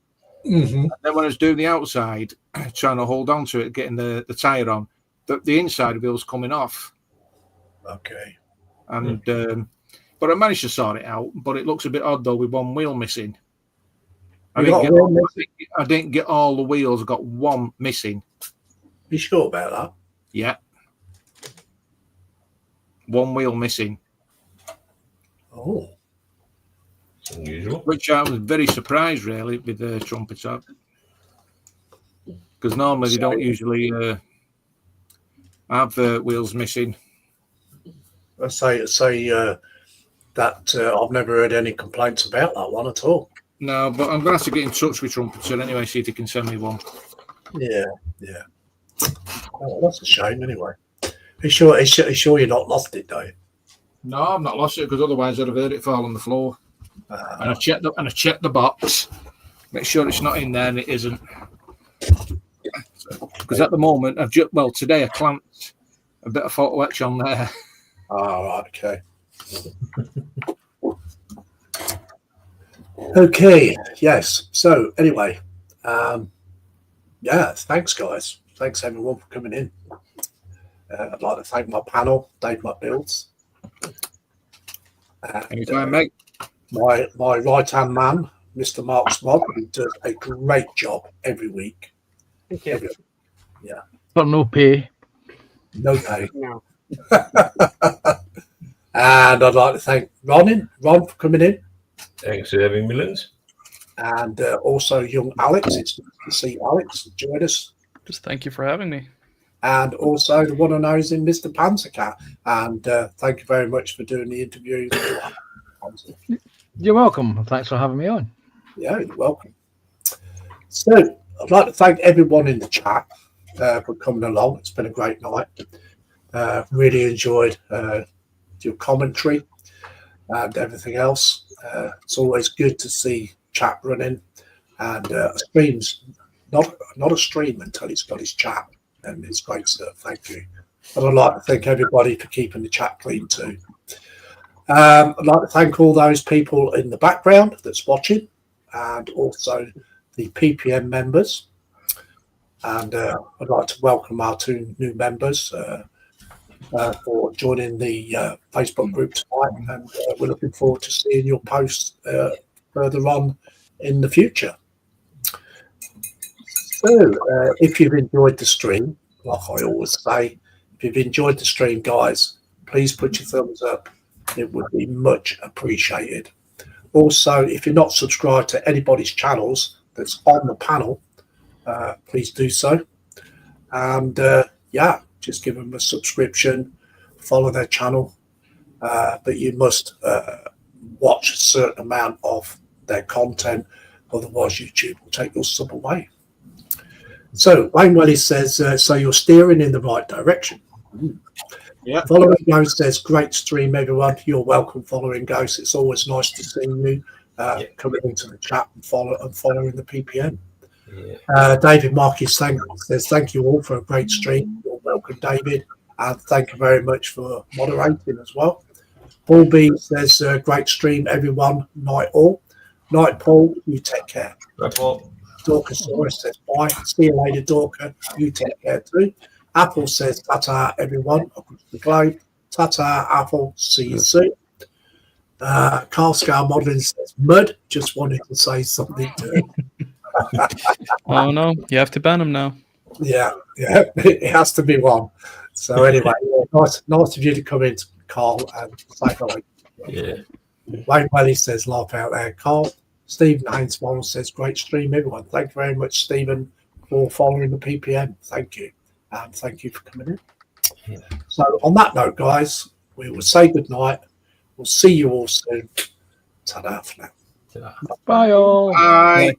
Mm-hmm. And then when I was doing the outside, trying to hold on to it, getting the tyre on, the inside wheel's coming off. Okay. And but I managed to sort it out. But it looks a bit odd though with one wheel missing. I didn't get all the wheels. I got one missing. You sure about that? Yeah. One wheel missing. Oh. It's unusual. Which I was very surprised, really, with the trumpets up. Because normally they don't usually have wheels missing. I say that I've never heard any complaints about that one at all. No, but I'm going to have to get in touch with Trumpeter anyway, see if he can send me one. Yeah. Oh, that's a shame anyway. Are you sure you're not lost it though? No, I've not lost it because otherwise I'd have heard it fall on the floor. And I checked the box, make sure it's not in there, and it isn't. Because at the moment, today I clamped a bit of photo etch on there. Oh, right, okay. Okay, yes. So anyway, thanks guys. Thanks everyone for coming in. I'd like to thank my panel, Dave McBuilds. Anytime, mate. My right-hand man, Mr. Mark Smob, who does a great job every week. Thank you. Yeah. For no pay. No pay. No. And I'd like to thank Ron for coming in. Thanks for having me, Lins. And also young Alex. It's nice to see Alex join us. Just thank you for having me. And also the one and only Mr. Panzercat. And thank you very much for doing the interviews. You're welcome. Thanks for having me on. Yeah, you're welcome. So I'd like to thank everyone in the chat for coming along. It's been a great night. Really enjoyed your commentary and everything else. It's always good to see chat running, and a stream's not a stream until it's got his chat, and it's great stuff. Thank you. And I'd like to thank everybody for keeping the chat clean too. I'd like to thank all those people in the background that's watching, and also the PPM members. And I'd like to welcome our 2 new members for joining the Facebook group tonight. And we're looking forward to seeing your posts further on in the future. So if you've enjoyed the stream, like I always say, if you've enjoyed the stream, guys, please put your thumbs up. It would be much appreciated. Also, if you're not subscribed to anybody's channels that's on the panel, please do so. And yeah, just give them a subscription, follow their channel. But you must watch a certain amount of their content, otherwise YouTube will take your sub away. So Wayne Welly says, so you're steering in the right direction. Yeah. Following Ghost says, great stream, everyone. You're welcome, Following Ghost. It's always nice to see you coming into the chat and following the PPM. Yeah. David Marquis says, thank you all for a great stream. You're welcome, David. And thank you very much for moderating as well. Paul B says, great stream, everyone. Night all. Night, Paul. You take care. Right, Paul. Dorcasaurus says, bye. See you later, Dorca. You take care too. Apple says, ta-ta, everyone. Across the globe. Ta-ta, Apple. See you soon. Carl Scale Modeling says, Mud. Just wanted to say something to him. Oh no, you have to ban him now. Yeah, it has to be one. So anyway, nice of you to come in, Carl, and say hello. Yeah. Wayne Welly says, laugh out there, Carl. Stephen Hainsmall says, great stream, everyone. Thank you very much, Stephen, for following the PPM. Thank you. And thank you for coming in. Yeah. So on that note, guys, we will say good night. We'll see you all soon. Ta-da for now. Ta-da. Bye all. Bye.